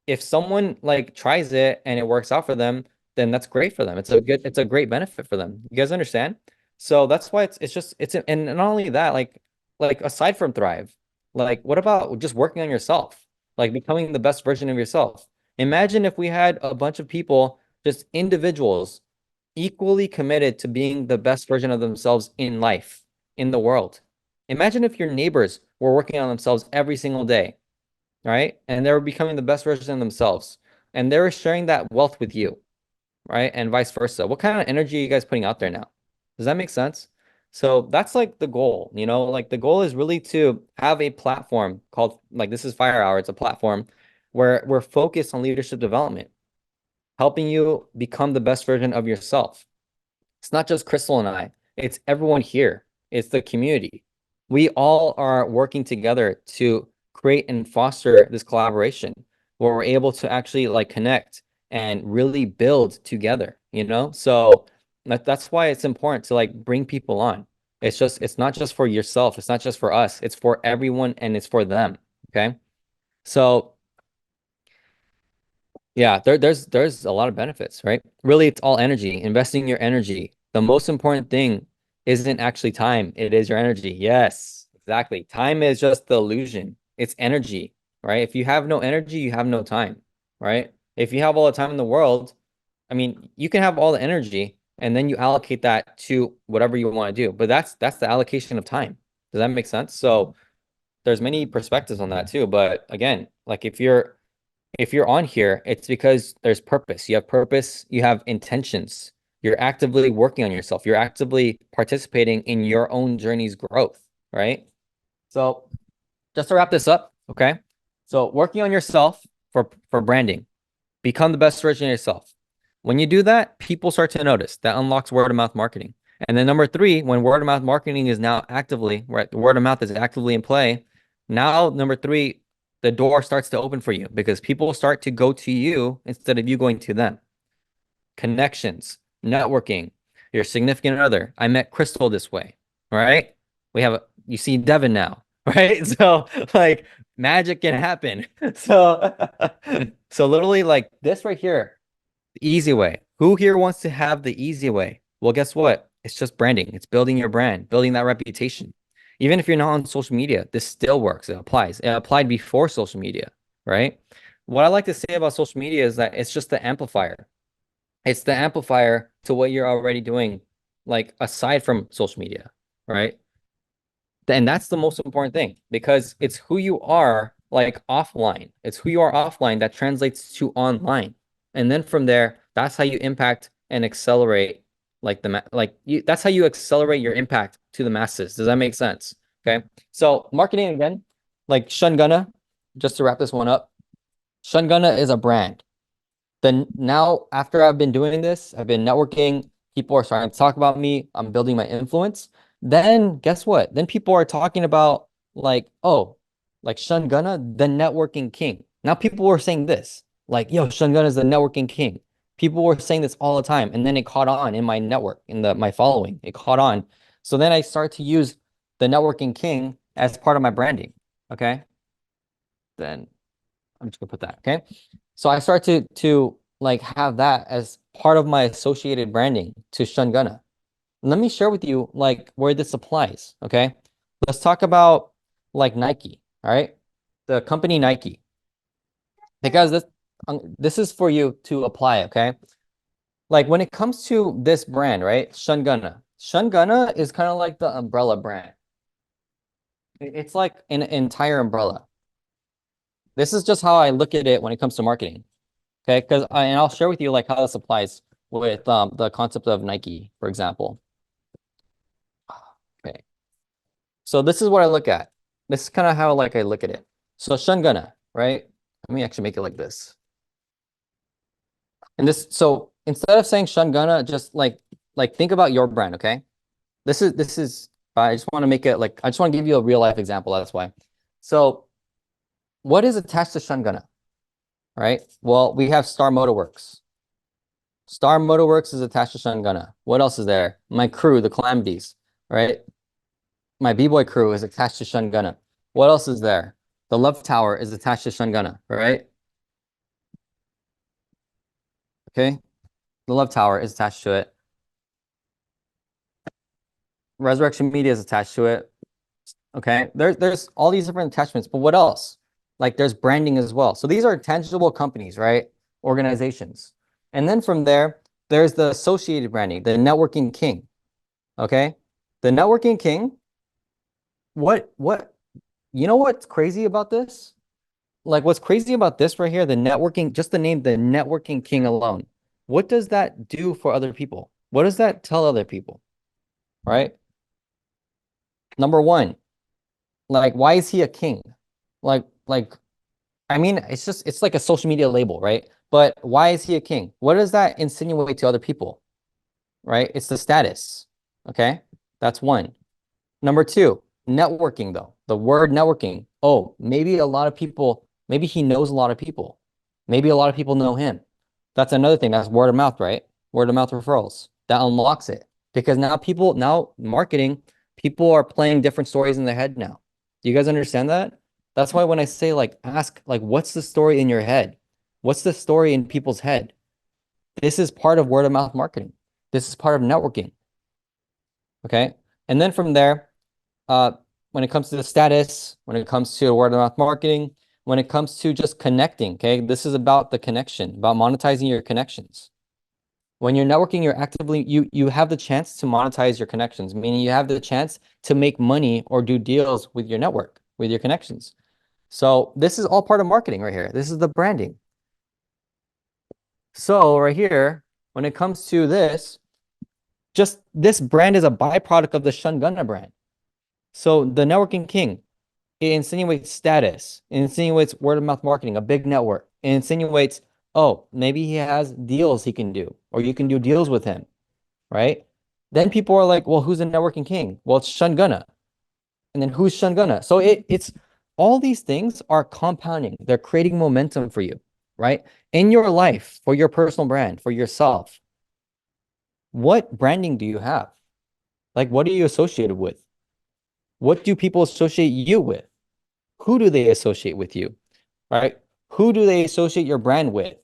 if someone like tries it and it works out for them, then that's great for them. It's a great benefit for them. You guys understand? So that's why it's just and not only that, like aside from Thrive, like what about just working on yourself? Like becoming the best version of yourself. Imagine if we had a bunch of people, just individuals, equally committed to being the best version of themselves in life, in the world. Imagine if your neighbors were working on themselves every single day, right? And they were becoming the best version of themselves. And they were sharing that wealth with you, right? And vice versa. What kind of energy are you guys putting out there now? Does that make sense? So that's like the goal, like the goal is really to have a platform called like this is Fire Hour. It's a platform where we're focused on leadership development, helping you become the best version of yourself. It's not just Crystal and I, it's everyone here. It's the community. We all are working together to create and foster this collaboration where we're able to actually like connect and really build together. So that's why it's important to like bring people on. It's not just for yourself, it's not just for us, it's for everyone and it's for them. Okay. So yeah, there's a lot of benefits, right? Really, it's all energy, investing your energy. The most important thing isn't actually time, it is your energy. Yes, exactly. Time is just the illusion. It's energy, right? If you have no energy, you have no time, right? If you have all the time in the world, I mean, you can have all the energy and then you allocate that to whatever you want to do. But that's the allocation of time. Does that make sense? So there's many perspectives on that too. But again, like if you're on here, it's because there's purpose. You have purpose, you have intentions. You're actively working on yourself. You're actively participating in your own journey's growth, right? So just to wrap this up, okay? So working on yourself for branding, become the best version of yourself. When you do that, people start to notice. That unlocks word of mouth marketing. And then number three, when word of mouth marketing is now actively, right, the word of mouth is actively in play. Now, number three, the door starts to open for you because people start to go to you instead of you going to them. Connections, networking, your significant other. I met Crystal this way, right? You see Devin now, right? So like magic can happen. So, so literally like this right here, the easy way. Who here wants to have the easy way? Well, guess what? It's just branding. It's building your brand, building that reputation. Even if you're not on social media, this still works. It applies. It applied before social media, right? what I like to say about social media is that it's just the amplifier. It's the amplifier to what you're already doing, like aside from social media, right? And that's the most important thing because it's who you are like offline. It's who you are offline that translates to online. And then from there, that's how you impact and accelerate like that's how you accelerate your impact to the masses. Does that make sense? Okay. So marketing again, like Shungana, just to wrap this one up, Shungana is a brand. Then now after I've been doing this, I've been networking, people are starting to talk about me, I'm building my influence. Then guess what? Then people are talking about like, oh, like Shungana, the networking king. Now people were saying this, like, yo, Shungana is the networking king. People were saying this all the time, and then it caught on in my network, in the my following. It caught on. So then I start to use the networking king as part of my branding. Okay. Then I'm just gonna put that. Okay. So I start to like have that as part of my associated branding to Shungana. Let me share with you like where this applies. Okay. Let's talk about like Nike. All right. The company Nike. Because this is for you to apply. Okay. Like when it comes to this brand, right? Shungana. Shungana is kind of like the umbrella brand. It's like an entire umbrella. This is just how I look at it when it comes to marketing. Okay, because and I'll share with you like how this applies with the concept of Nike, for example. Okay, so this is what I look at. This is kind of how like I look at it. So Shungana, right? Let me actually make it like this. And this, so instead of saying Shungana, just like think about your brand, okay? This is I just want to make it like I just want to give you a real life example. That's why. So what is attached to Shungana, right? Well, we have Star Motorworks. Star Motorworks is attached to Shungana. What else is there? My crew, the Calamities, right? My B-boy crew is attached to Shungana. What else is there? The Love Tower is attached to Shungana, right? Okay. The Love Tower is attached to it. Resurreccion Media is attached to it. Okay. There's all these different attachments, but what else? Like there's branding as well. So these are tangible companies, right? Organizations. And then from there, there's the associated branding, the networking king. Okay. The networking king, what you know what's crazy about this? Like what's crazy about this right here, the networking, just the name, the networking king alone. What does that do for other people? What does that tell other people? Right? Number one, like why is he a king? Like I mean, it's like a social media label, right? But why is he a king? What does that insinuate to other people? Right? It's the status. Okay? That's one. Number two, networking though. The word networking. Oh, maybe a lot of people, maybe he knows a lot of people. Maybe a lot of people know him. That's another thing. That's word of mouth, right? Word of mouth referrals. That unlocks it. Because now marketing, people are playing different stories in their head now. Do you guys understand that? That's why when I say like ask like what's the story in your head? What's the story in people's head? This is part of word of mouth marketing. This is part of networking. Okay. And then from there, uh, when it comes to the status, when it comes to word of mouth marketing, when it comes to just connecting, okay, this is about the connection, about monetizing your connections. When you're networking, you're actively, you have the chance to monetize your connections, meaning you have the chance to make money or do deals with your network, with your connections. So this is all part of marketing right here. This is the branding. So right here, when it comes to this, just this brand is a byproduct of the Shungana brand. So the networking king, it insinuates status. It insinuates word of mouth marketing, a big network. It insinuates, oh, maybe he has deals he can do, or you can do deals with him, right? Then people are like, well, who's the networking king? Well, it's Shungana. And then who's Shungana? So it's all these things are compounding. They're creating momentum for you, right? In your life, for your personal brand, for yourself. What branding do you have? Like, what are you associated with? What do people associate you with? Who do they associate with you? Right? Who do they associate your brand with?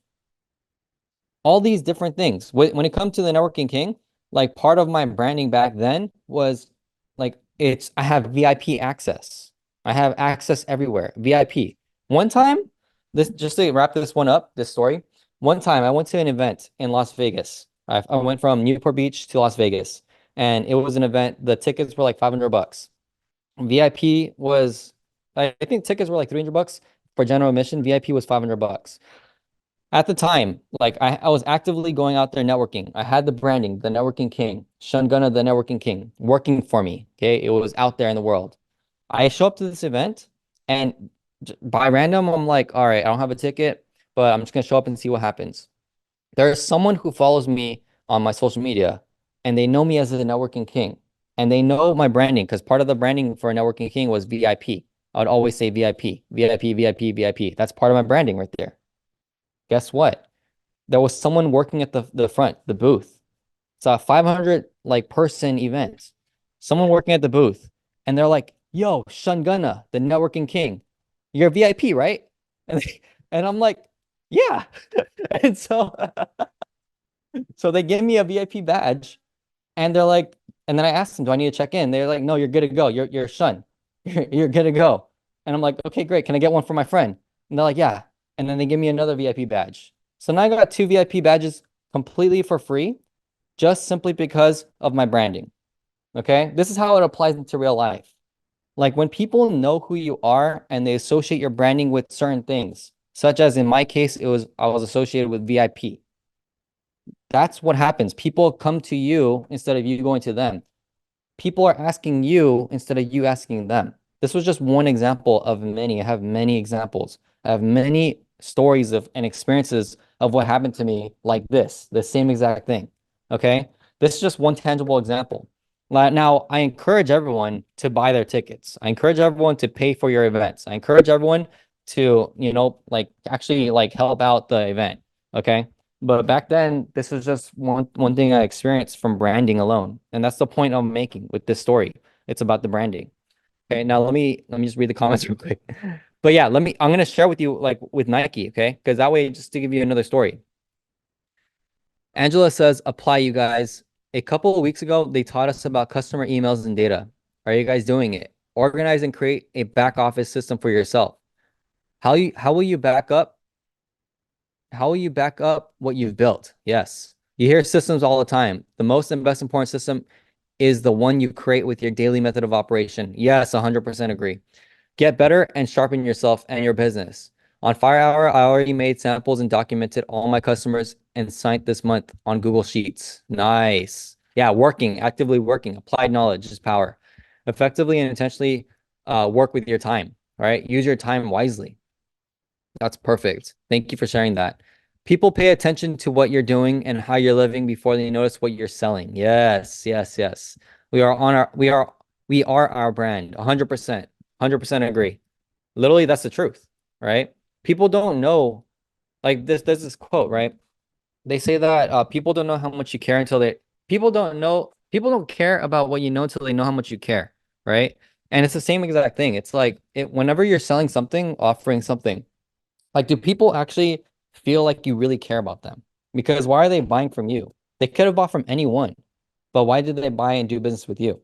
All these different things. When it comes to the networking king, like part of my branding back then was like I have VIP access. I have access everywhere. VIP. One time, this just to wrap this one up, this story. One time I went to an event in Las Vegas. I went from Newport Beach to Las Vegas, and it was an event. The tickets were like $500. VIP was, I think tickets were like $300 for general admission. VIP was $500. At the time, like I was actively going out there networking. I had the branding, the networking king, Shungana, the networking king, working for me. Okay, it was out there in the world. I show up to this event, and by random, I'm like, all right, I don't have a ticket, but I'm just gonna show up and see what happens. There's someone who follows me on my social media, and they know me as the networking king, and they know my branding because part of the branding for a networking king was VIP. I would always say VIP, VIP, VIP, VIP. That's part of my branding right there. Guess what? There was someone working at the front, the booth. It's a 500 like person event. Someone working at the booth, and they're like, "Yo, Shungana, the networking king, you're a VIP, right?" And and I'm like, "Yeah." And so they give me a VIP badge, and they're like, and then I asked them, "Do I need to check in?" They're like, "No, you're good to go. You're Shun. You're good to go." And I'm like, "Okay, great. Can I get one for my friend?" And they're like, "Yeah." And then they give me another VIP badge. So now I got two VIP badges completely for free, just simply because of my branding. Okay. This is how it applies into real life. Like when people know who you are and they associate your branding with certain things, such as in my case, I was associated with VIP. That's what happens. People come to you instead of you going to them. People are asking you instead of you asking them. This was just one example of many. I have many examples. I have many stories of and experiences of what happened to me like this, the same exact thing. Okay. This is just one tangible example. Now, I encourage everyone to buy their tickets. I encourage everyone to pay for your events. I encourage everyone to, like actually like help out the event. Okay. But back then, this was just one thing I experienced from branding alone, and that's the point I'm making with this story. It's about the branding. Okay, now let me just read the comments real quick. But yeah, I'm gonna share with you like with Nike, okay? Because that way, just to give you another story. Angela says, apply, you guys. A couple of weeks ago, they taught us about customer emails and data. Are you guys doing it? Organize and create a back office system for yourself. How will you back up? How will you back up what you've built? Yes. You hear systems all the time. The most and best important system is the one you create with your daily method of operation. Yes, 100% agree. Get better and sharpen yourself and your business. On Fire Hour, I already made samples and documented all my customers and signed this month on Google Sheets. Nice. Yeah, working, actively working. Applied knowledge is power. Effectively and intentionally work with your time. All right. Use your time wisely. That's perfect. Thank you for sharing that. People pay attention to what you're doing and how you're living before they notice what you're selling. Yes, yes, yes. We are our brand. 100%. 100% agree. Literally, that's the truth, right? People don't know, like there's this quote, right? They say that people don't know how much you care until they people don't care about what you know until they know how much you care, right? And it's the same exact thing. It's like whenever you're selling something, offering something, like, do people actually feel like you really care about them? Because why are they buying from you? They could have bought from anyone, but why did they buy and do business with you?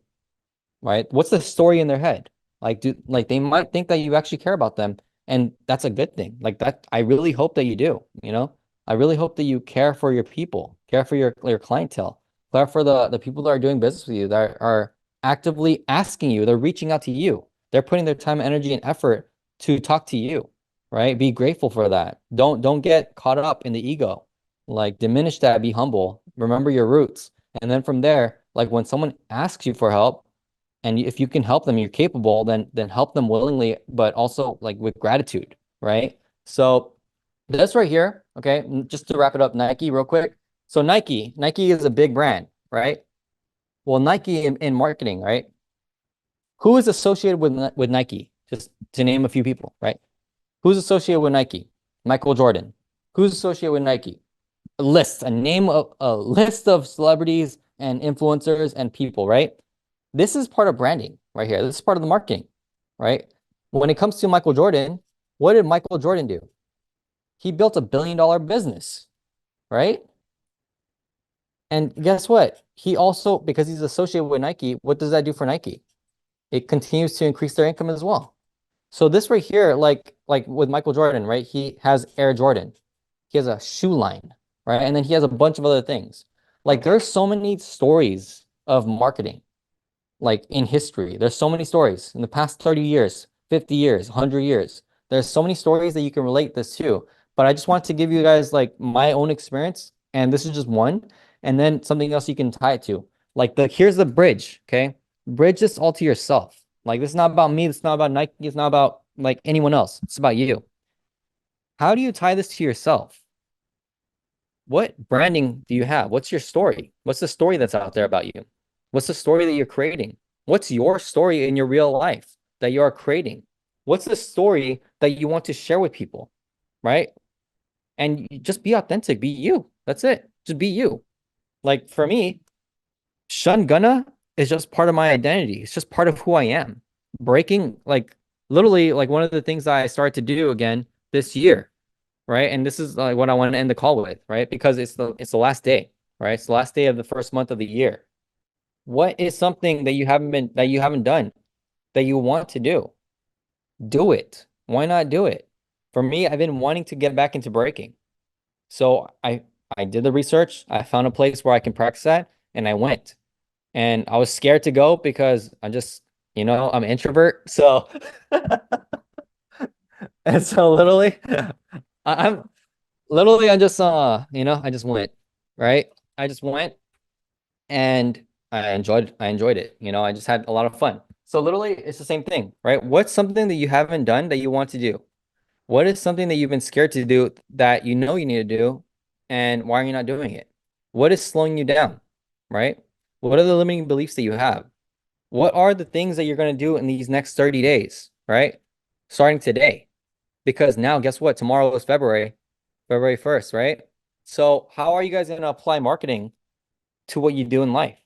Right? What's the story in their head? Like they might think that you actually care about them, and that's a good thing. Like that, I really hope that you do, you know? I really hope that you care for your people, care for your clientele, care for the people that are doing business with you, that are actively asking you, they're reaching out to you. They're putting their time, energy, and effort to talk to you, right? Be grateful for that. Don't get caught up in the ego. Like diminish that, be humble, remember your roots. And then from there, like when someone asks you for help, and if you can help them, you're capable, then help them willingly, but also like with gratitude, right? So this right here, okay, just to wrap it up, Nike real quick. So Nike is a big brand, right? Well, Nike in marketing, right? Who is associated with Nike? Just to name a few people, right? Who's associated with Nike? Michael Jordan. Who's associated with Nike? A list of celebrities and influencers and people, right? This is part of branding right here. This is part of the marketing, right? When it comes to Michael Jordan, what did Michael Jordan do? He built $1 billion business, right? And guess what? He also, because he's associated with Nike, what does that do for Nike? It continues to increase their income as well. So this right here, like like with Michael Jordan, right? He has Air Jordan. He has a shoe line, right? And then he has a bunch of other things. Like there's so many stories of marketing, like in history. There's so many stories in the past 30 years, 50 years, 100 years. There's so many stories that you can relate this to. But I just want to give you guys like my own experience, and this is just one, and then something else you can tie it to. Like here's the bridge, okay? Bridge this all to yourself. Like this is not about me, this is not about Nike, it's not about like anyone else. It's about you. How do you tie this to yourself? What branding do you have? What's your story? What's the story that's out there about you? What's the story that you're creating? What's your story in your real life that you are creating? What's the story that you want to share with people, right? And just be authentic, be you. That's it. Just be you. Like for me, Shun Gunna is just part of my identity. It's just part of who I am. Breaking, like literally, like one of the things I started to do again this year, right? And this is like what I want to end the call with, right? Because it's the last day, right? It's the last day of the first month of the year. What is something that you haven't done that you want to do? Do it. Why not do it? For me, I've been wanting to get back into breaking. So I did the research. I found a place where I can practice that, and I went. And I was scared to go because I'm just, I'm an introvert. So and so literally, I'm literally I just I just went, right? I just went and I enjoyed it. I just had a lot of fun. So literally it's the same thing, right? What's something that you haven't done that you want to do? What is something that you've been scared to do that you know you need to do, and why are you not doing it? What is slowing you down, right? What are the limiting beliefs that you have? What are the things that you're going to do in these next 30 days, right? Starting today. Because now, guess what? Tomorrow is February 1st, right? So how are you guys going to apply marketing to what you do in life,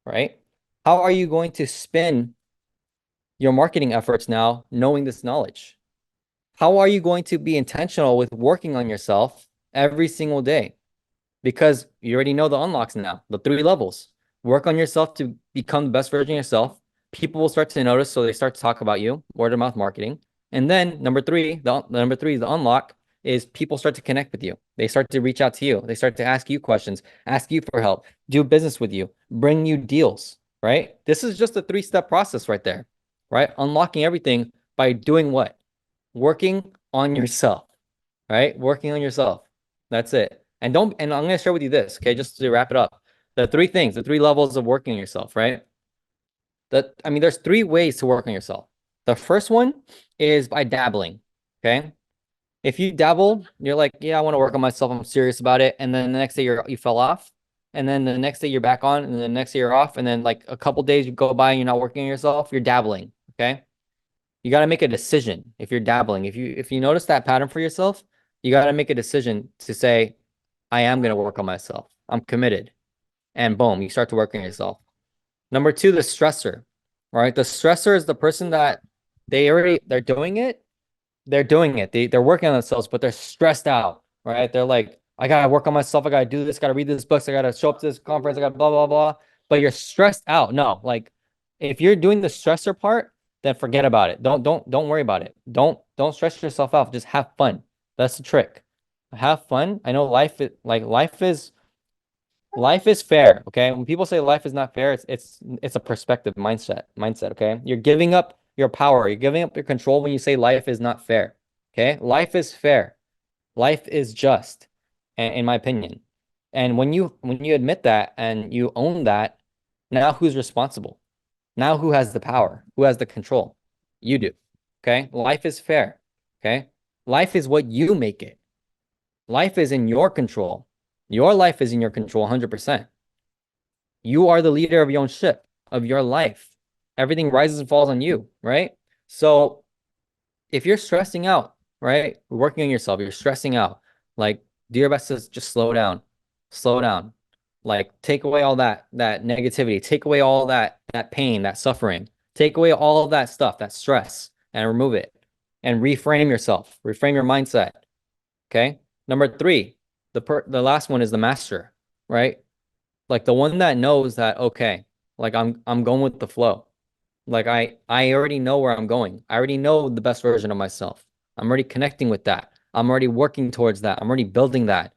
right? How are you going to spin your marketing efforts now knowing this knowledge? How are you going to be intentional with working on yourself every single day? Because you already know the unlocks now, the 3 levels. Work on yourself to become the best version of yourself. People will start to notice, so they start to talk about you, word of mouth marketing. And then the unlock is people start to connect with you. They start to reach out to you. They start to ask you questions, ask you for help, do business with you, bring you deals, right? This is just a 3-step process right there, right? Unlocking everything by doing what? Working on yourself, right? Working on yourself. That's it. And I'm going to share with you this, okay, just to wrap it up. The 3 levels of working on yourself, right? I mean, there's 3 ways to work on yourself. The first one is by dabbling, okay? If you dabble, you're like, yeah, I want to work on myself. I'm serious about it. And then the next day you fell off. And then the next day you're back on. And then the next day you're off. And then like a couple days you go by and you're not working on yourself. You're dabbling, okay? You got to make a decision if you're dabbling. If you notice that pattern for yourself, you got to make a decision to say, I am going to work on myself. I'm committed. And boom, you start to work on yourself. Number 2, the stressor. All right. The stressor is the person that they're doing it. They're doing it. They're working on themselves, but they're stressed out. Right. They're like, I gotta work on myself. I gotta do this, gotta read this books, I gotta show up to this conference, I gotta blah, blah, blah. But you're stressed out. No, like if you're doing the stressor part, then forget about it. Don't worry about it. Don't stress yourself out. Just have fun. That's the trick. Have fun. I know life is fair, okay? When people say life is not fair, it's a perspective mindset, okay? You're giving up your power, you're giving up your control when you say life is not fair, okay? Life is fair. Life is just, in my opinion. And when you admit that and you own that, now who's responsible? Now who has the power? Who has the control? You do. Okay? Life is fair. Okay? Life is what you make it. Life is in your control. Your life is in your control 100%. You are the leader of your own ship, of your life. Everything rises and falls on you, right? So if you're stressing out, right, working on yourself, you're stressing out, like do your best to just slow down, like take away all that negativity, take away all that pain, that suffering, take away all of that stuff, that stress, and remove it, and reframe yourself, reframe your mindset. Okay. Number 3, the last one is the master, right? Like the one that knows that, okay, like I'm going with the flow. Like I already know where I'm going. I already know the best version of myself. I'm already connecting with that. I'm already working towards that. I'm already building that.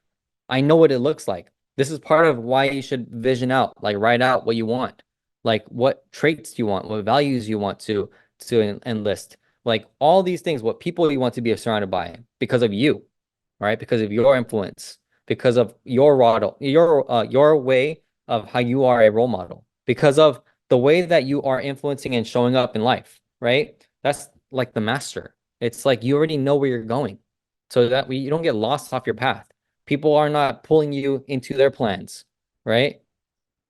I know what it looks like. This is part of why you should vision out, like write out what you want, like what traits you want, what values you want to enlist, like all these things, what people you want to be surrounded by because of you, right? Because of your influence, because of your model, your way of how you are a role model, because of the way that you are influencing and showing up in life, right? That's like the master. It's like you already know where you're going, so that you don't get lost off your path. People are not pulling you into their plans, right?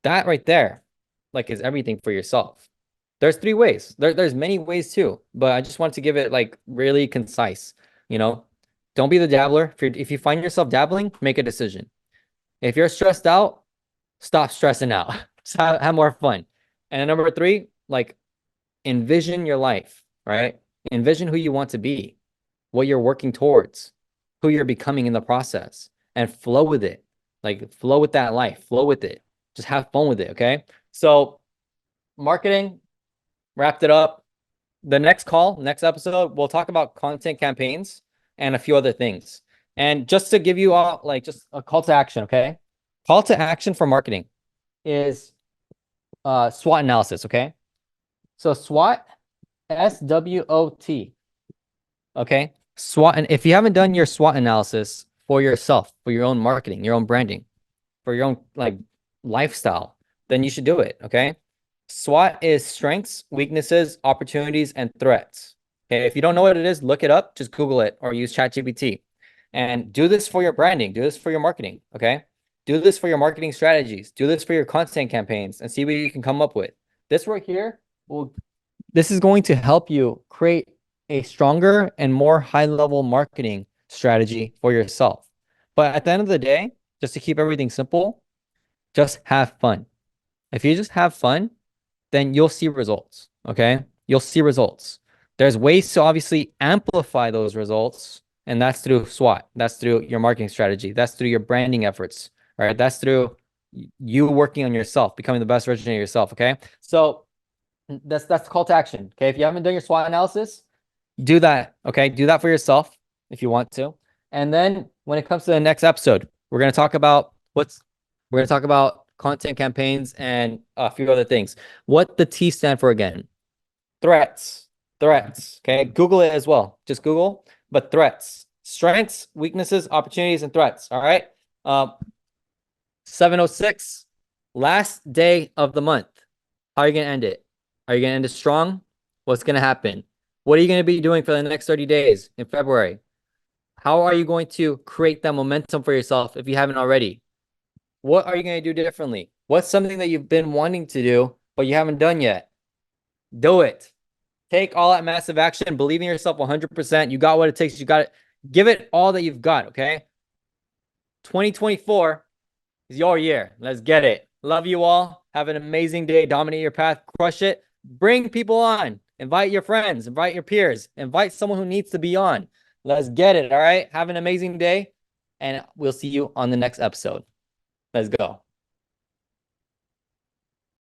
That right there, like, is everything for yourself. There's three ways. There's many ways too, but I just want to give it like really concise. You know, don't be the dabbler. If you find yourself dabbling, make a decision. If you're stressed out, stop stressing out. Just have more fun. And number three, like, envision your life, right? Envision who you want to be, what you're working towards, who you're becoming in the process, and flow with it. Like, flow with that life, flow with it. Just have fun with it, okay? So, marketing, wrapped it up. The next episode, we'll talk about content campaigns and a few other things. And just to give you all like just a call to action, okay? Call to action for marketing is SWOT analysis, okay? So SWOT, SWOT, okay? SWOT, and if you haven't done your SWOT analysis for yourself, for your own marketing, your own branding, for your own like lifestyle, then you should do it, okay? SWOT is strengths, weaknesses, opportunities, and threats. Okay, if you don't know what it is, look it up, just Google it or use ChatGPT. And do this for your branding, do this for your marketing, okay? Do this for your marketing strategies, do this for your content campaigns, and see what you can come up with. This right here this is going to help you create a stronger and more high-level marketing strategy for yourself. But at the end of the day, just to keep everything simple, just have fun. If you just have fun, then you'll see results. Okay. You'll see results. There's ways to obviously amplify those results, and that's through SWOT. That's through your marketing strategy. That's through your branding efforts. Right. That's through you working on yourself, becoming the best version of yourself. Okay. So that's the call to action. Okay. If you haven't done your SWOT analysis, do that. Okay. Do that for yourself if you want to. And then when it comes to the next episode, we're going to talk about content campaigns and a few other things. What the T stand for again? Threats. Threats. Okay. Google it as well. Just Google, but threats. Strengths, weaknesses, opportunities, and threats. All right. 7:06, last day of the month. How are you going to end it? Are you going to end it strong? What's going to happen? What are you going to be doing for the next 30 days in February? How are you going to create that momentum for yourself if you haven't already? What are you going to do differently? What's something that you've been wanting to do, but you haven't done yet? Do it. Take all that massive action. Believe in yourself 100%. You got what it takes. You got it. Give it all that you've got, okay? 2024 is your year. Let's get it. Love you all. Have an amazing day. Dominate your path. Crush it. Bring people on. Invite your friends. Invite your peers. Invite someone who needs to be on. Let's get it, all right? Have an amazing day, and we'll see you on the next episode. Let's go.